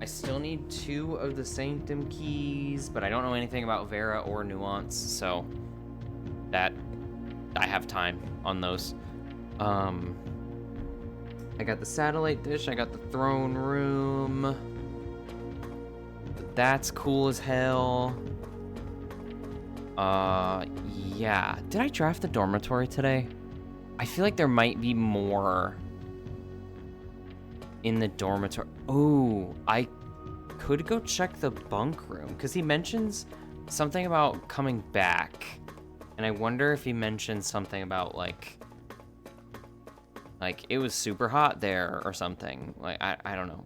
I still need 2 of the Sanctum keys, but I don't know anything about Vera or Nuance, so that I have time on those. I got the satellite dish, I got the throne room. That's cool as hell. Yeah. Did I draft the dormitory today? I feel like there might be more in the dormitory. Oh, I could go check the bunk room, because he mentions something about coming back. And I wonder if he mentioned something about, like it was super hot there or something. Like, I don't know.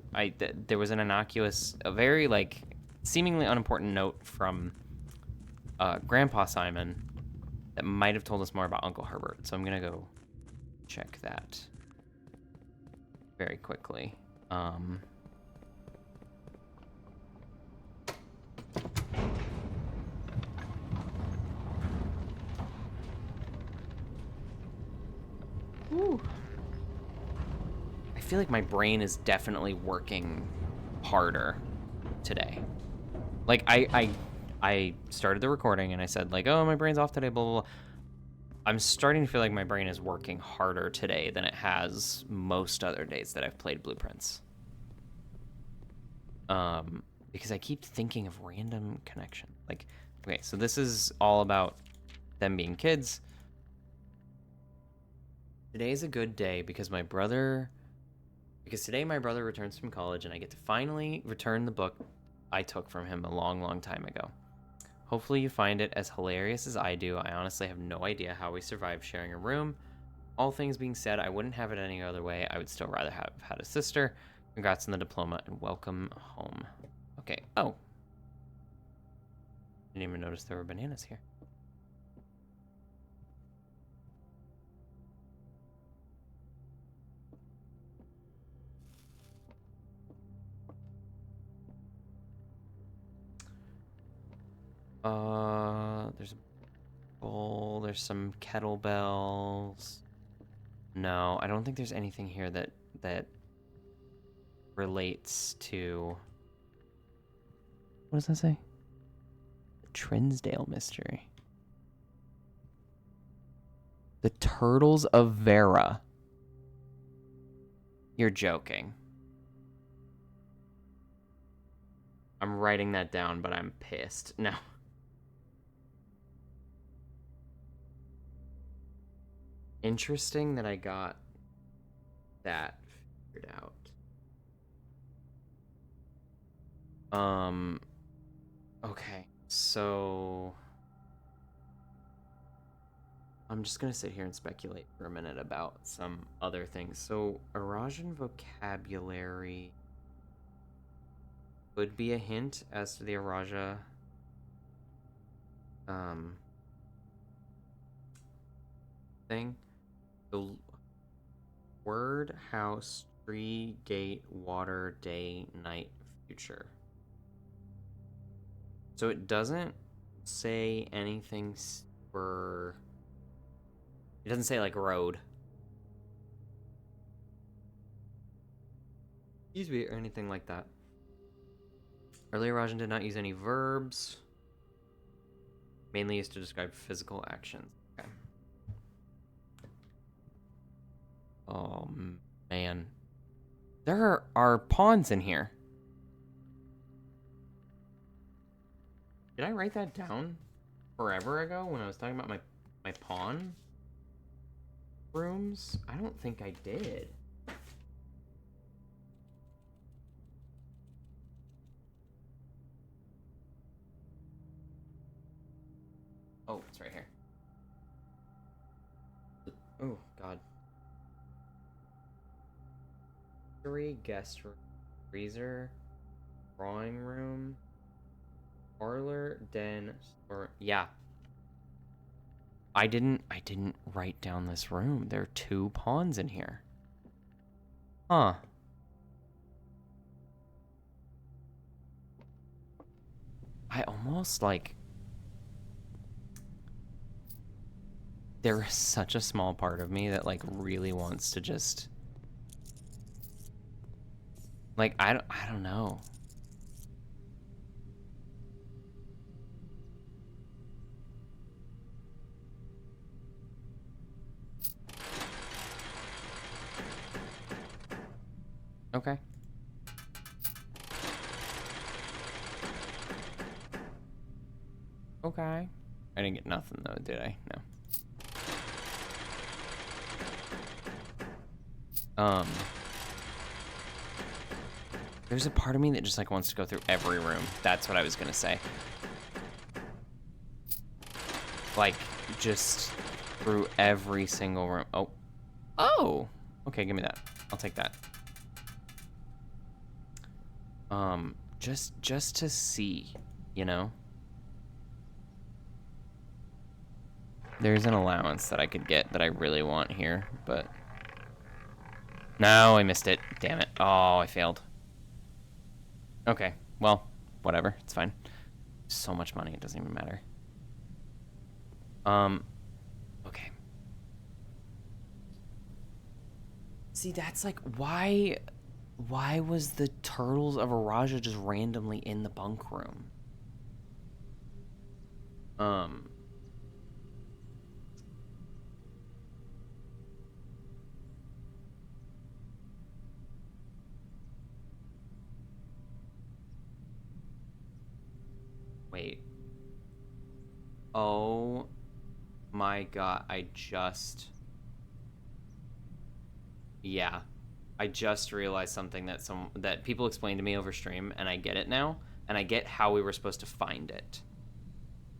There was an innocuous, a very, like, seemingly unimportant note from Grandpa Simon that might have told us more about Uncle Herbert. So I'm gonna go check that very quickly. Whew. I feel like my brain is definitely working harder today. Like, I started the recording and I said, like, oh, my brain's off today, blah, blah, blah. I'm starting to feel like my brain is working harder today than it has most other days that I've played Blueprints. Because I keep thinking of random connection. Like, okay, so this is all about them being kids. Today's a good day because today my brother returns from college and I get to finally return the book I took from him a long, long time ago. Hopefully you find it as hilarious as I do. I honestly have no idea how we survived sharing a room. All things being said, I wouldn't have it any other way. I would still rather have had a sister. Congrats on the diploma and welcome home. Okay. Oh. Didn't even notice there were bananas here. There's a bowl. There's some kettlebells. No, I don't think there's anything here that relates to... What does that say? The Trinsdale mystery. The Turtles of Vera. You're joking. I'm writing that down, but I'm pissed. No. Interesting that I got that figured out. Okay, so I'm just gonna sit here and speculate for a minute about some other things. So Arajan vocabulary could be a hint as to the Araja thing. The word house Tree, gate, water, day, night, future. So it doesn't say anything for... It doesn't say, like, road. Excuse me, or anything like that. Earlier Rajan did not use any verbs. Mainly used to describe physical actions. Okay. Oh, man. There are pawns in here. Did I write that down forever ago when I was talking about my pawn rooms? I don't think I did. Oh, it's right here. Oh, God. 3 guest room, freezer, drawing room, parlor, den, store. Yeah. I didn't write down this room. There are 2 pawns in here. Huh. I almost like... There is such a small part of me that like really wants to just... Like, I don't know. Okay. Okay. I didn't get nothing though, did I? No. There's a part of me that just like wants to go through every room. That's what I was gonna say. Like, just through every single room. Oh. Oh! Okay, give me that. I'll take that. Just to see, you know? There's an allowance that I could get that I really want here, but... No, I missed it. Damn it. Oh, I failed. Okay, well, whatever. It's fine. So much money, it doesn't even matter. Okay. See, that's like, why was the Turtles of Araja just randomly in the bunk room? Wait. Oh my god, yeah. I just realized something that people explained to me over stream, and I get it now, and I get how we were supposed to find it.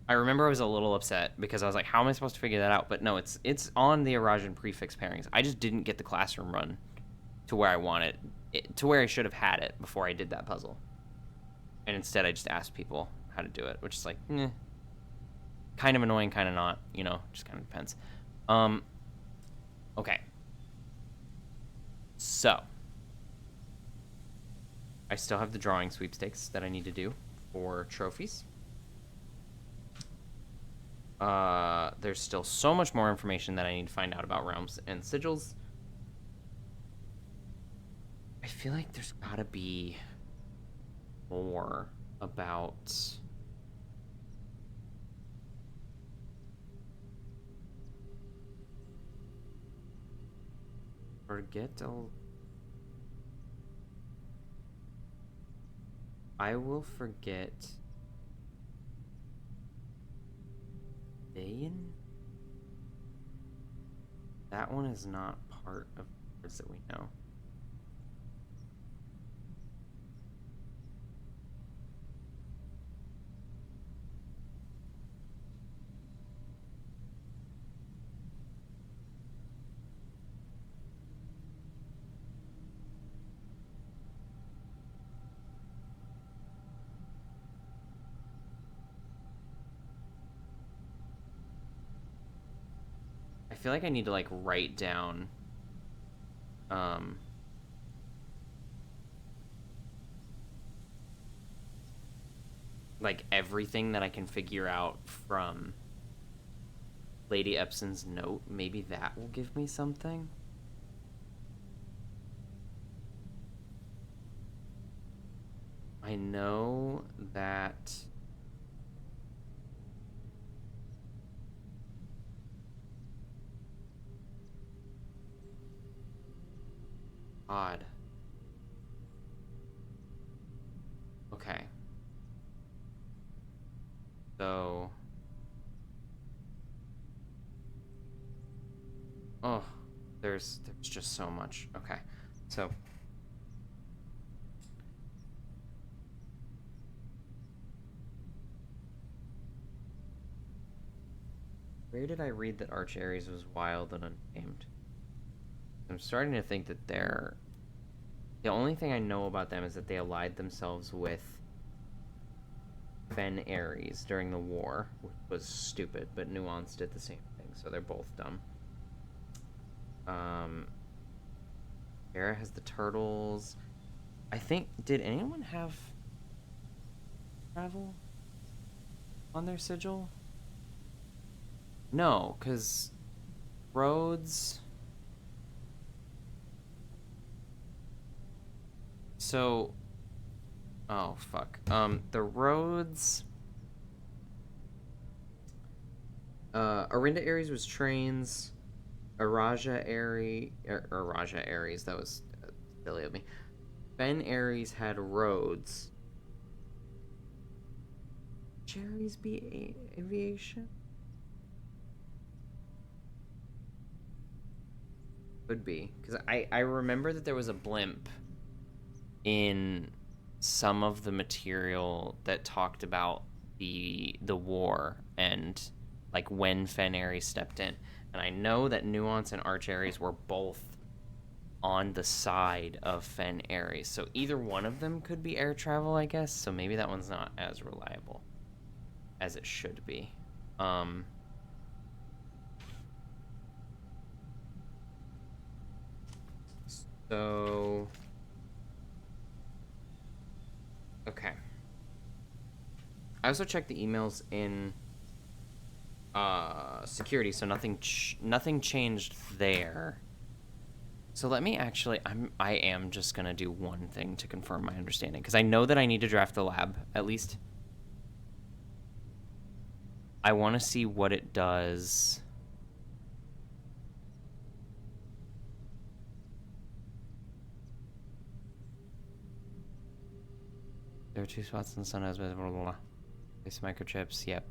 I remember I was a little upset because I was like, how am I supposed to figure that out? But no, it's on the Arajan prefix pairings. I just didn't get the classroom run to where I wanted it, to where I should have had it before I did that puzzle. And instead I just asked people how to do it, which is like, kind of annoying, kind of not, you know, just kind of depends. Okay. So, I still have the drawing sweepstakes that I need to do for trophies. There's still so much more information that I need to find out about realms and sigils. I feel like there's gotta be more about... I will forget... Dayan? That one is not part of words that we know. I feel like I need to like write down like everything that I can figure out from Lady Epson's note. Maybe that will give me something. I know that odd. Okay. So oh, there's just so much. Okay. So where did I read that Arch Ares was wild and untamed? I'm starting to think that they're... The only thing I know about them is that they allied themselves with Fen Ares during the war, which was stupid, but Nuance did the same thing, so they're both dumb. Hera has the turtles. I think... Did anyone have travel on their sigil? No, because Rhodes... So... Oh, fuck. The Rhodes... Arinda Ares was trains. Araja Ares, that was silly of me. Ben Ares had Rhodes. Ares be aviation? Could be. Because I remember that there was a blimp in some of the material that talked about the war and like when Fen Ares stepped in. And I know that Nuance and Arch Ares were both on the side of Fen Ares. So either one of them could be air travel, I guess. So maybe that one's not as reliable as it should be. So... Okay. I also checked the emails in security, so nothing changed there. So let me actually... I am just gonna do one thing to confirm my understanding, because I know that I need to draft the lab, at least. I want to see what it does. There are 2 spots in the sun as blah, blah, blah. Place microchips, yep.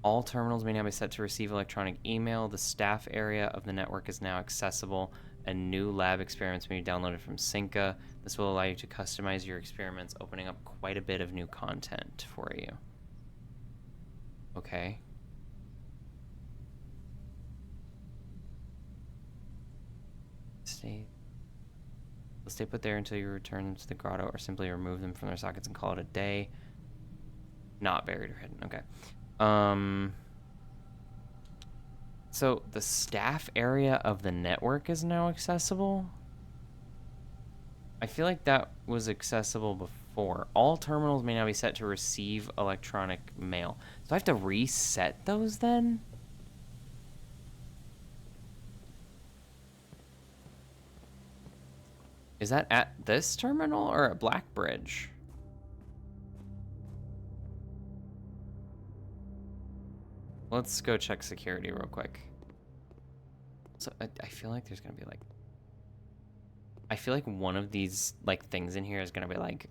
All terminals may now be set to receive electronic email. The staff area of the network is now accessible, and new lab experiments may be downloaded from Synca. This will allow you to customize your experiments, opening up quite a bit of new content for you. Okay. Stay put there until you return to the grotto, or simply remove them from their sockets and call it a day. Not buried or hidden. Okay. So the staff area of the network is now accessible? I feel like that was accessible before. All terminals may now be set to receive electronic mail. So I have to reset those then? Is that at this terminal or at Blackbridge? Let's go check security real quick. So I feel like there's gonna be like... I feel like one of these like things in here is gonna be like...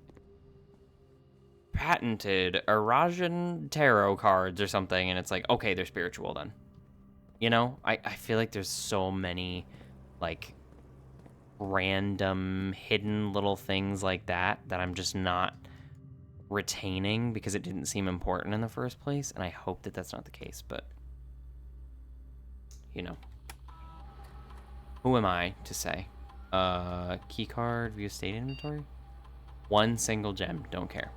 patented Arajan tarot cards or something, and it's like, okay, they're spiritual then. You know? I feel like there's so many like... random hidden little things like that I'm just not retaining because it didn't seem important in the first place, and I hope that that's not the case, but you know, who am I to say? Key card, view state inventory, 1 single gem, don't care.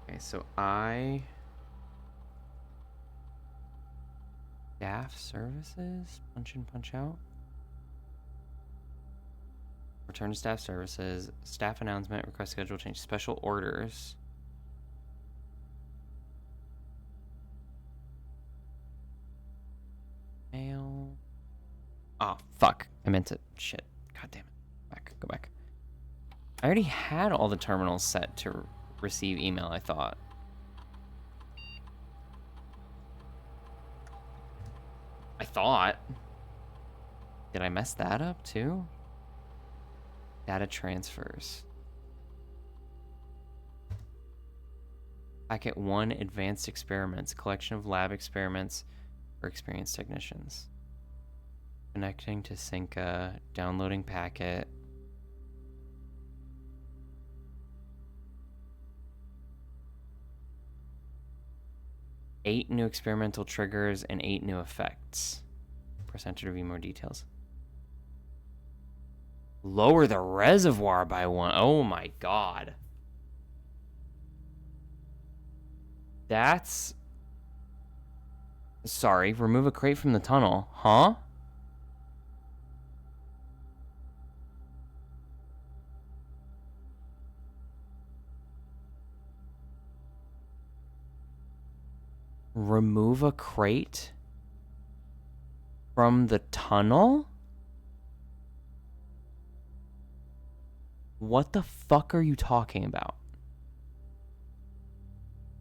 Okay, so staff services, punch in, punch out. Return to staff services. Staff announcement. Request schedule change. Special orders. Mail. Oh, fuck. I meant to... Shit. God damn it. Back. Go back. I already had all the terminals set to receive email, I thought. Did I mess that up too? Data transfers. Packet 1, advanced experiments. Collection of lab experiments for experienced technicians. Connecting to Synca. Downloading packet. Eight new experimental triggers and 8 new effects. Press enter to view more details. Lower the reservoir by 1. Oh my god. That's... Sorry, remove a crate from the tunnel. Huh? Remove a crate from the tunnel? What the fuck are you talking about?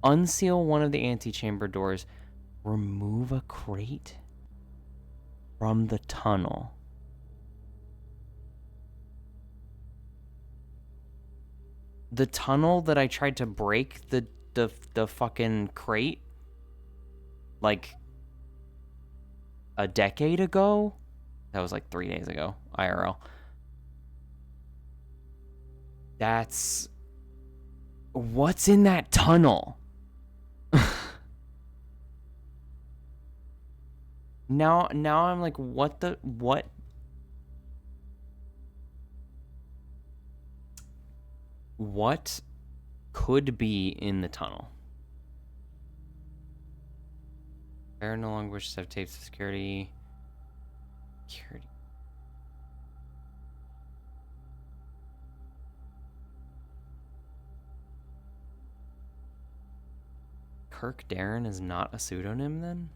Unseal one of the antechamber doors. Remove a crate from the tunnel. The tunnel that I tried to break the fucking crate like a decade ago? That was like 3 days ago, IRL. That's... What's in that tunnel? Now I'm like, what? What could be in the tunnel? Bear no longer wishes to have tapes of security. Kirk Darren is not a pseudonym then?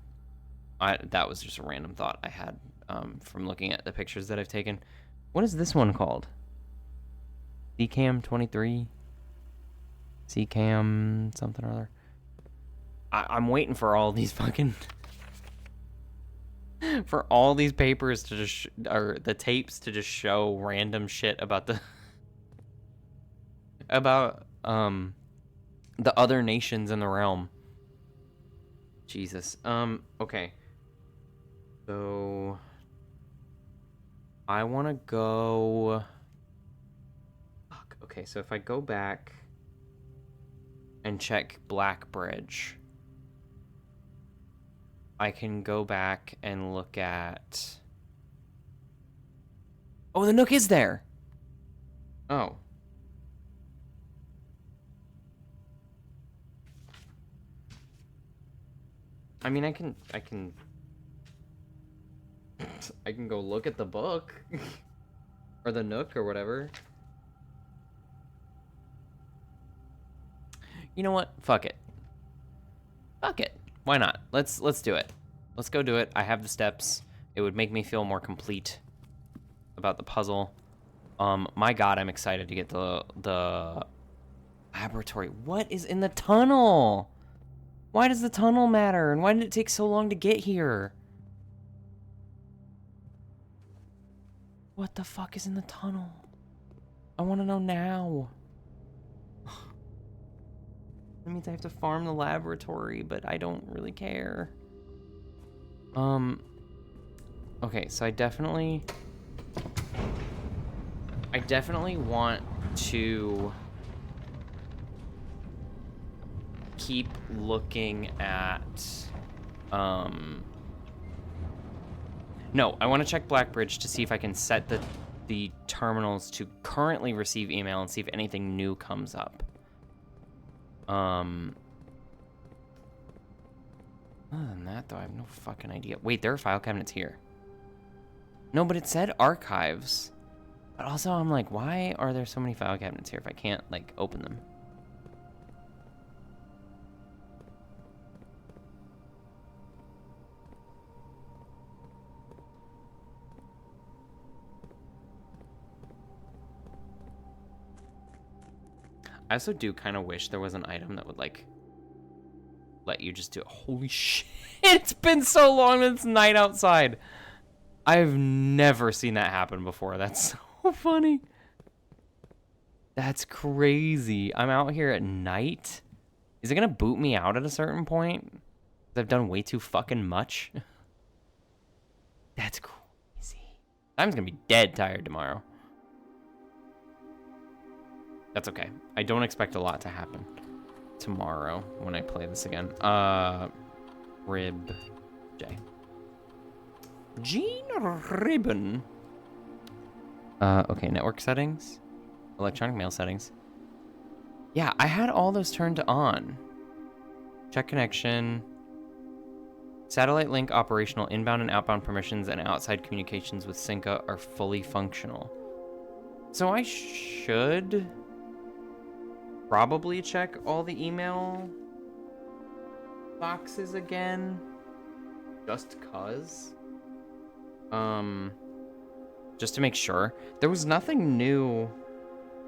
That was just a random thought I had from looking at the pictures that I've taken. What is this one called? CCAM 23? CCAM something or other? I'm waiting for all these fucking... for all these papers to just... or the tapes to just show random shit about the... about, the other nations in the realm. Jesus. Okay. So... I want to go... Fuck. Okay, so if I go back and check Blackbridge, I can go back and look at... Oh, the Nook is there! Oh. I mean, I can go look at the book. Or the Nook or whatever. You know what? Fuck it. Fuck it. Why not? Let's do it. Let's go do it. I have the steps. It would make me feel more complete about the puzzle. My god, I'm excited to get the laboratory. What is in the tunnel? Why does the tunnel matter? And why did it take so long to get here? What the fuck is in the tunnel? I want to know now. That means I have to farm the laboratory, but I don't really care. Okay, so I definitely want to keep looking at, no, I want to check Blackbridge to see if I can set the terminals to currently receive email and see if anything new comes up. Other than that, though, I have no fucking idea. Wait, there are file cabinets here. No, but it said archives. But also, I'm like, why are there so many file cabinets here if I can't, like, open them? I also do kind of wish there was an item that would, like, let you just do it. Holy shit, it's been so long that it's night outside. I've never seen that happen before. That's so funny. That's crazy. I'm out here at night. Is it gonna boot me out at a certain point? 'Cause I've done way too fucking much. That's crazy. I'm gonna be dead tired tomorrow. That's okay. I don't expect a lot to happen tomorrow when I play this again. Rib J. Gene Ribbon. Okay, network settings. Electronic mail settings. Yeah, I had all those turned on. Check connection. Satellite link operational. Inbound and outbound permissions and outside communications with Synca are fully functional. So I should probably check all the email boxes again. Just cause. Just to make sure. There was nothing new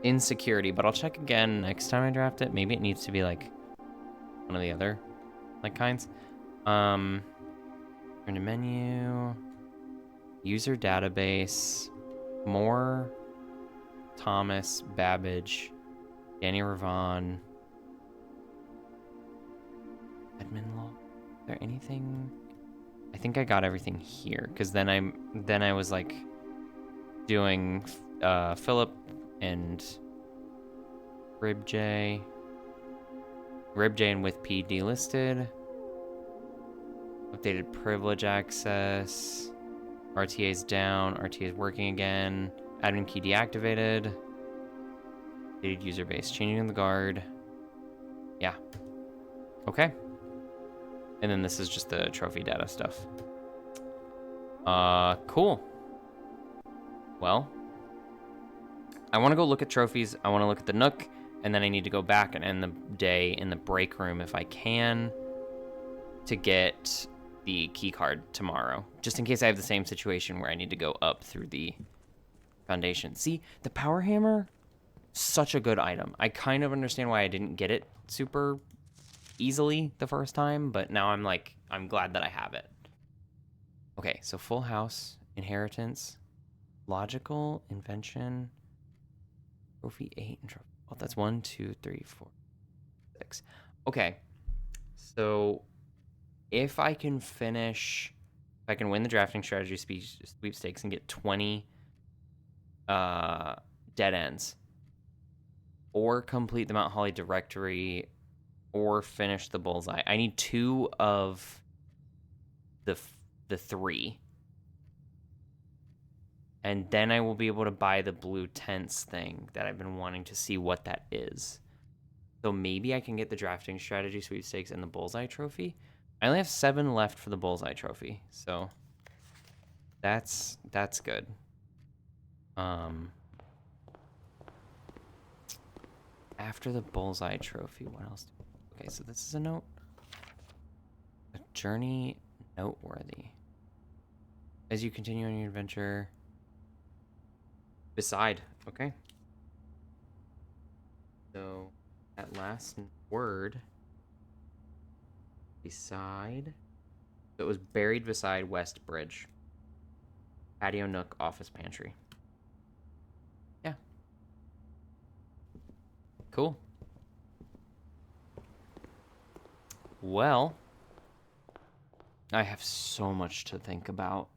in security, but I'll check again next time I draft it. Maybe it needs to be like one of the other like kinds. Turn to menu, user database, more Thomas, Babbage, Danny Ravon, admin log. Is there anything? I think I got everything here because then I was like doing Philip and Rib J and with P delisted. Updated privilege access. RTA's down. RTA is working again. Admin key deactivated. Updated user base. Changing the guard. Yeah. Okay. And then this is just the trophy data stuff. Cool. Well, I want to go look at trophies. I want to look at the Nook. And then I need to go back and end the day in the break room if I can to get the key card tomorrow, just in case I have the same situation where I need to go up through the foundation. See, the power hammer, such a good item. I kind of understand why I didn't get it super easily the first time, but now I'm like, I'm glad that I have it. Okay, so full house, inheritance, logical, invention, trophy 8, and trophy. Oh, that's 1, 2, 3, 4, 6. Okay, so if I can win the drafting strategy sweepstakes and get 20 dead ends, or complete the Mount Holly directory, or finish the bullseye. I need 2 of the 3. And then I will be able to buy the blue tents thing that I've been wanting to see what that is. So maybe I can get the drafting strategy sweepstakes and the bullseye trophy. I only have 7 left for the bullseye trophy, so that's good. After the bullseye trophy, what else? Okay, so this is a note. A journey noteworthy. As you continue on your adventure. Beside, okay. So, at last word. Beside. So it was buried beside West Bridge. Patio nook, office pantry. Yeah. Cool. Well, I have so much to think about.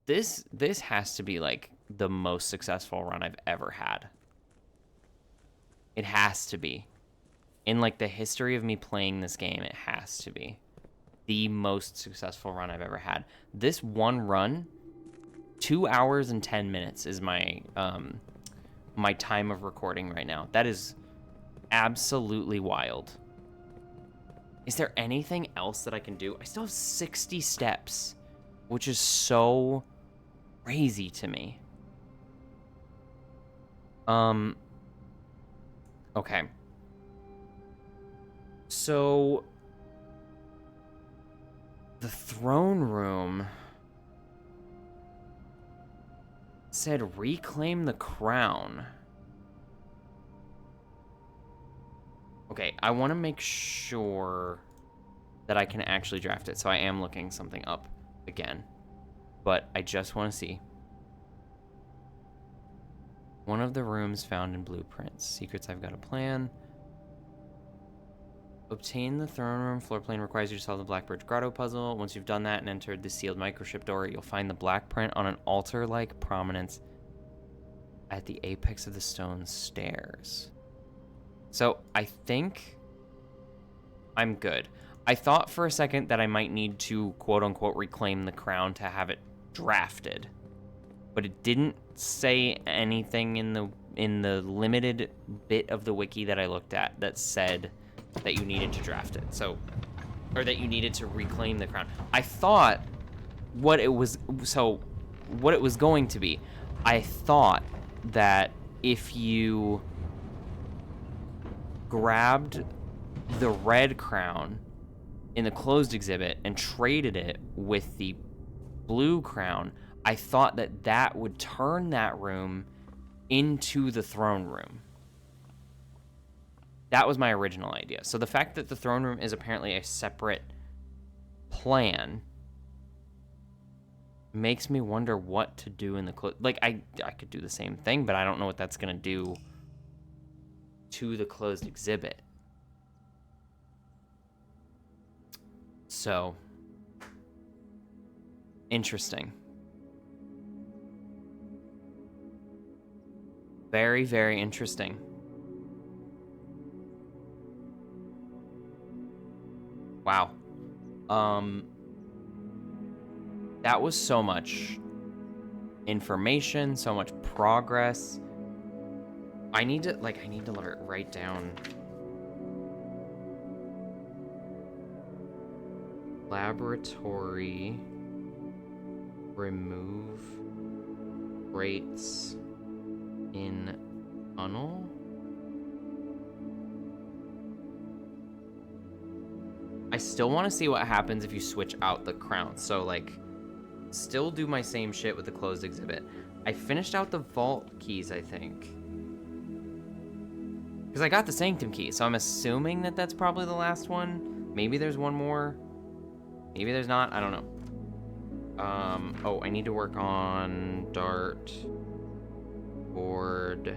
This has to be like the most successful run I've ever had. It has to be. In like the history of me playing this game, it has to be the most successful run I've ever had. This one run, 2 hours and 10 minutes is my my time of recording right now. That is absolutely wild. Is there anything else that I can do? I still have 60 steps, which is so crazy to me. Okay. So the throne room said reclaim the crown. Okay, I want to make sure that I can actually draft it, so I am looking something up again. But I just want to see. One of the rooms found in blueprints. Secrets I've got a plan. Obtain the throne room floor plan requires you to solve the Blackbird Grotto puzzle. Once you've done that and entered the sealed microchip door, you'll find the black print on an altar-like prominence at the apex of the stone stairs. So I think I'm good. I thought for a second that I might need to quote-unquote reclaim the crown to have it drafted, but it didn't say anything in the limited bit of the wiki that I looked at that said that you needed to draft it. So, or that you needed to reclaim the crown. I thought what it was going to be. I thought that if you grabbed the red crown in the closed exhibit and traded it with the blue crown, I thought that that would turn that room into the throne room. That was my original idea. So the fact that the throne room is apparently a separate plan makes me wonder what to do in the like I could do the same thing, but I don't know what that's gonna do to the closed exhibit. So interesting. Very, very interesting. Wow. That was so much information, so much progress. I need to write down laboratory remove rates in tunnel. I still want to see what happens if you switch out the crown. So like, still do my same shit with the closed exhibit. I finished out the vault keys, I think, because I got the sanctum key, so I'm assuming that that's probably the last one. Maybe there's one more. Maybe there's not. I don't know. Oh, I need to work on dart board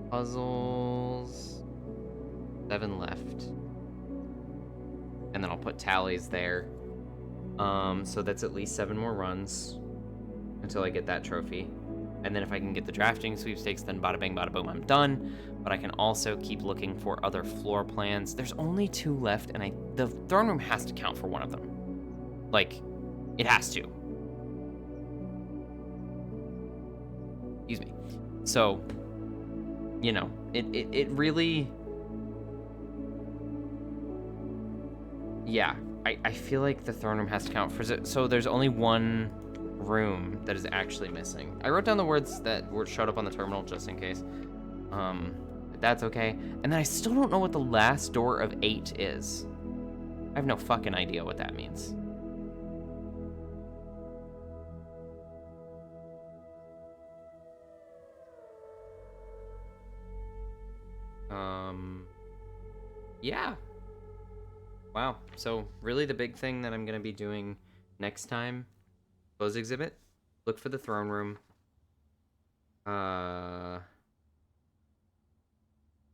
puzzles. 7 left. And then I'll put tallies there. So that's at least 7 more runs until I get that trophy. And then if I can get the drafting sweepstakes, then bada bing, bada boom, I'm done. But I can also keep looking for other floor plans. There's only 2 left, and the throne room has to count for one of them. Like, it has to. Excuse me. So, you know, it really... Yeah, I feel like the throne room has to count for... So there's only 1 room that is actually missing. I wrote down the words that showed up on the terminal just in case. But that's okay. And then I still don't know what the last door of 8 is. I have no fucking idea what that means. Yeah. Wow. So really the big thing that I'm going to be doing next time, close exhibit, look for the throne room, the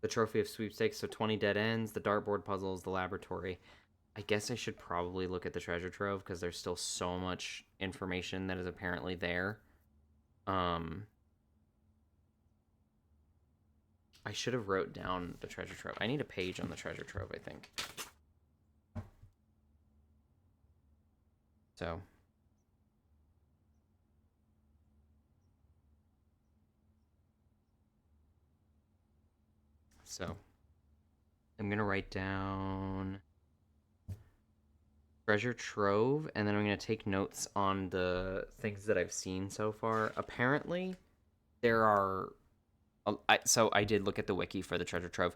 trophy of sweepstakes, so 20 dead ends, the dartboard puzzles, the laboratory. I guess I should probably look at the treasure trove because there's still so much information that is apparently there. I should have wrote down the treasure trove. I need a page on the treasure trove, I think. So I'm gonna write down treasure trove, and then I'm gonna take notes on the things that I've seen so far. Apparently, there are So I did look at the wiki for the treasure trove.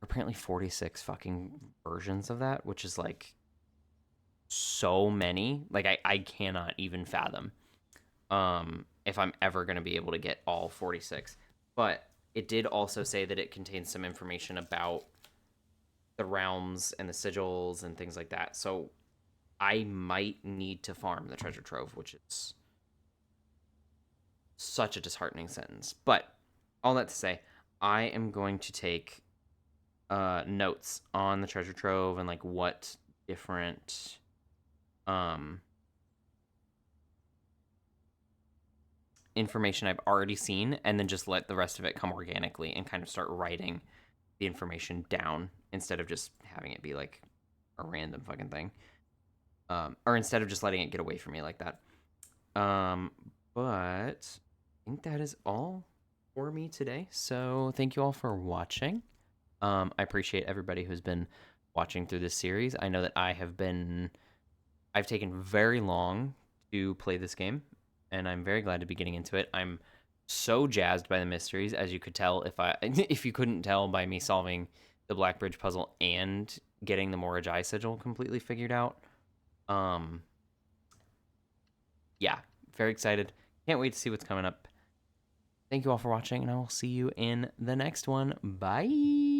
Apparently 46 fucking versions of that, which is like so many. Like I cannot even fathom if I'm ever going to be able to get all 46. But it did also say that it contains some information about the realms and the sigils and things like that. So I might need to farm the treasure trove, which is such a disheartening sentence. But all that to say, I am going to take notes on the treasure trove and like what different um information I've already seen, and then just let the rest of it come organically and kind of start writing the information down instead of just having it be like a random fucking thing. Or instead of just letting it get away from me like that. But I think that is all for me today. So thank you all for watching. I appreciate everybody who's been watching through this series. I know that I've taken very long to play this game, and I'm very glad to be getting into it. I'm so jazzed by the mysteries, as you could tell if you couldn't tell by me solving the Black Bridge puzzle and getting the Morajai sigil completely figured out. Yeah, very excited. Can't wait to see what's coming up. Thank you all for watching, and I will see you in the next one. Bye.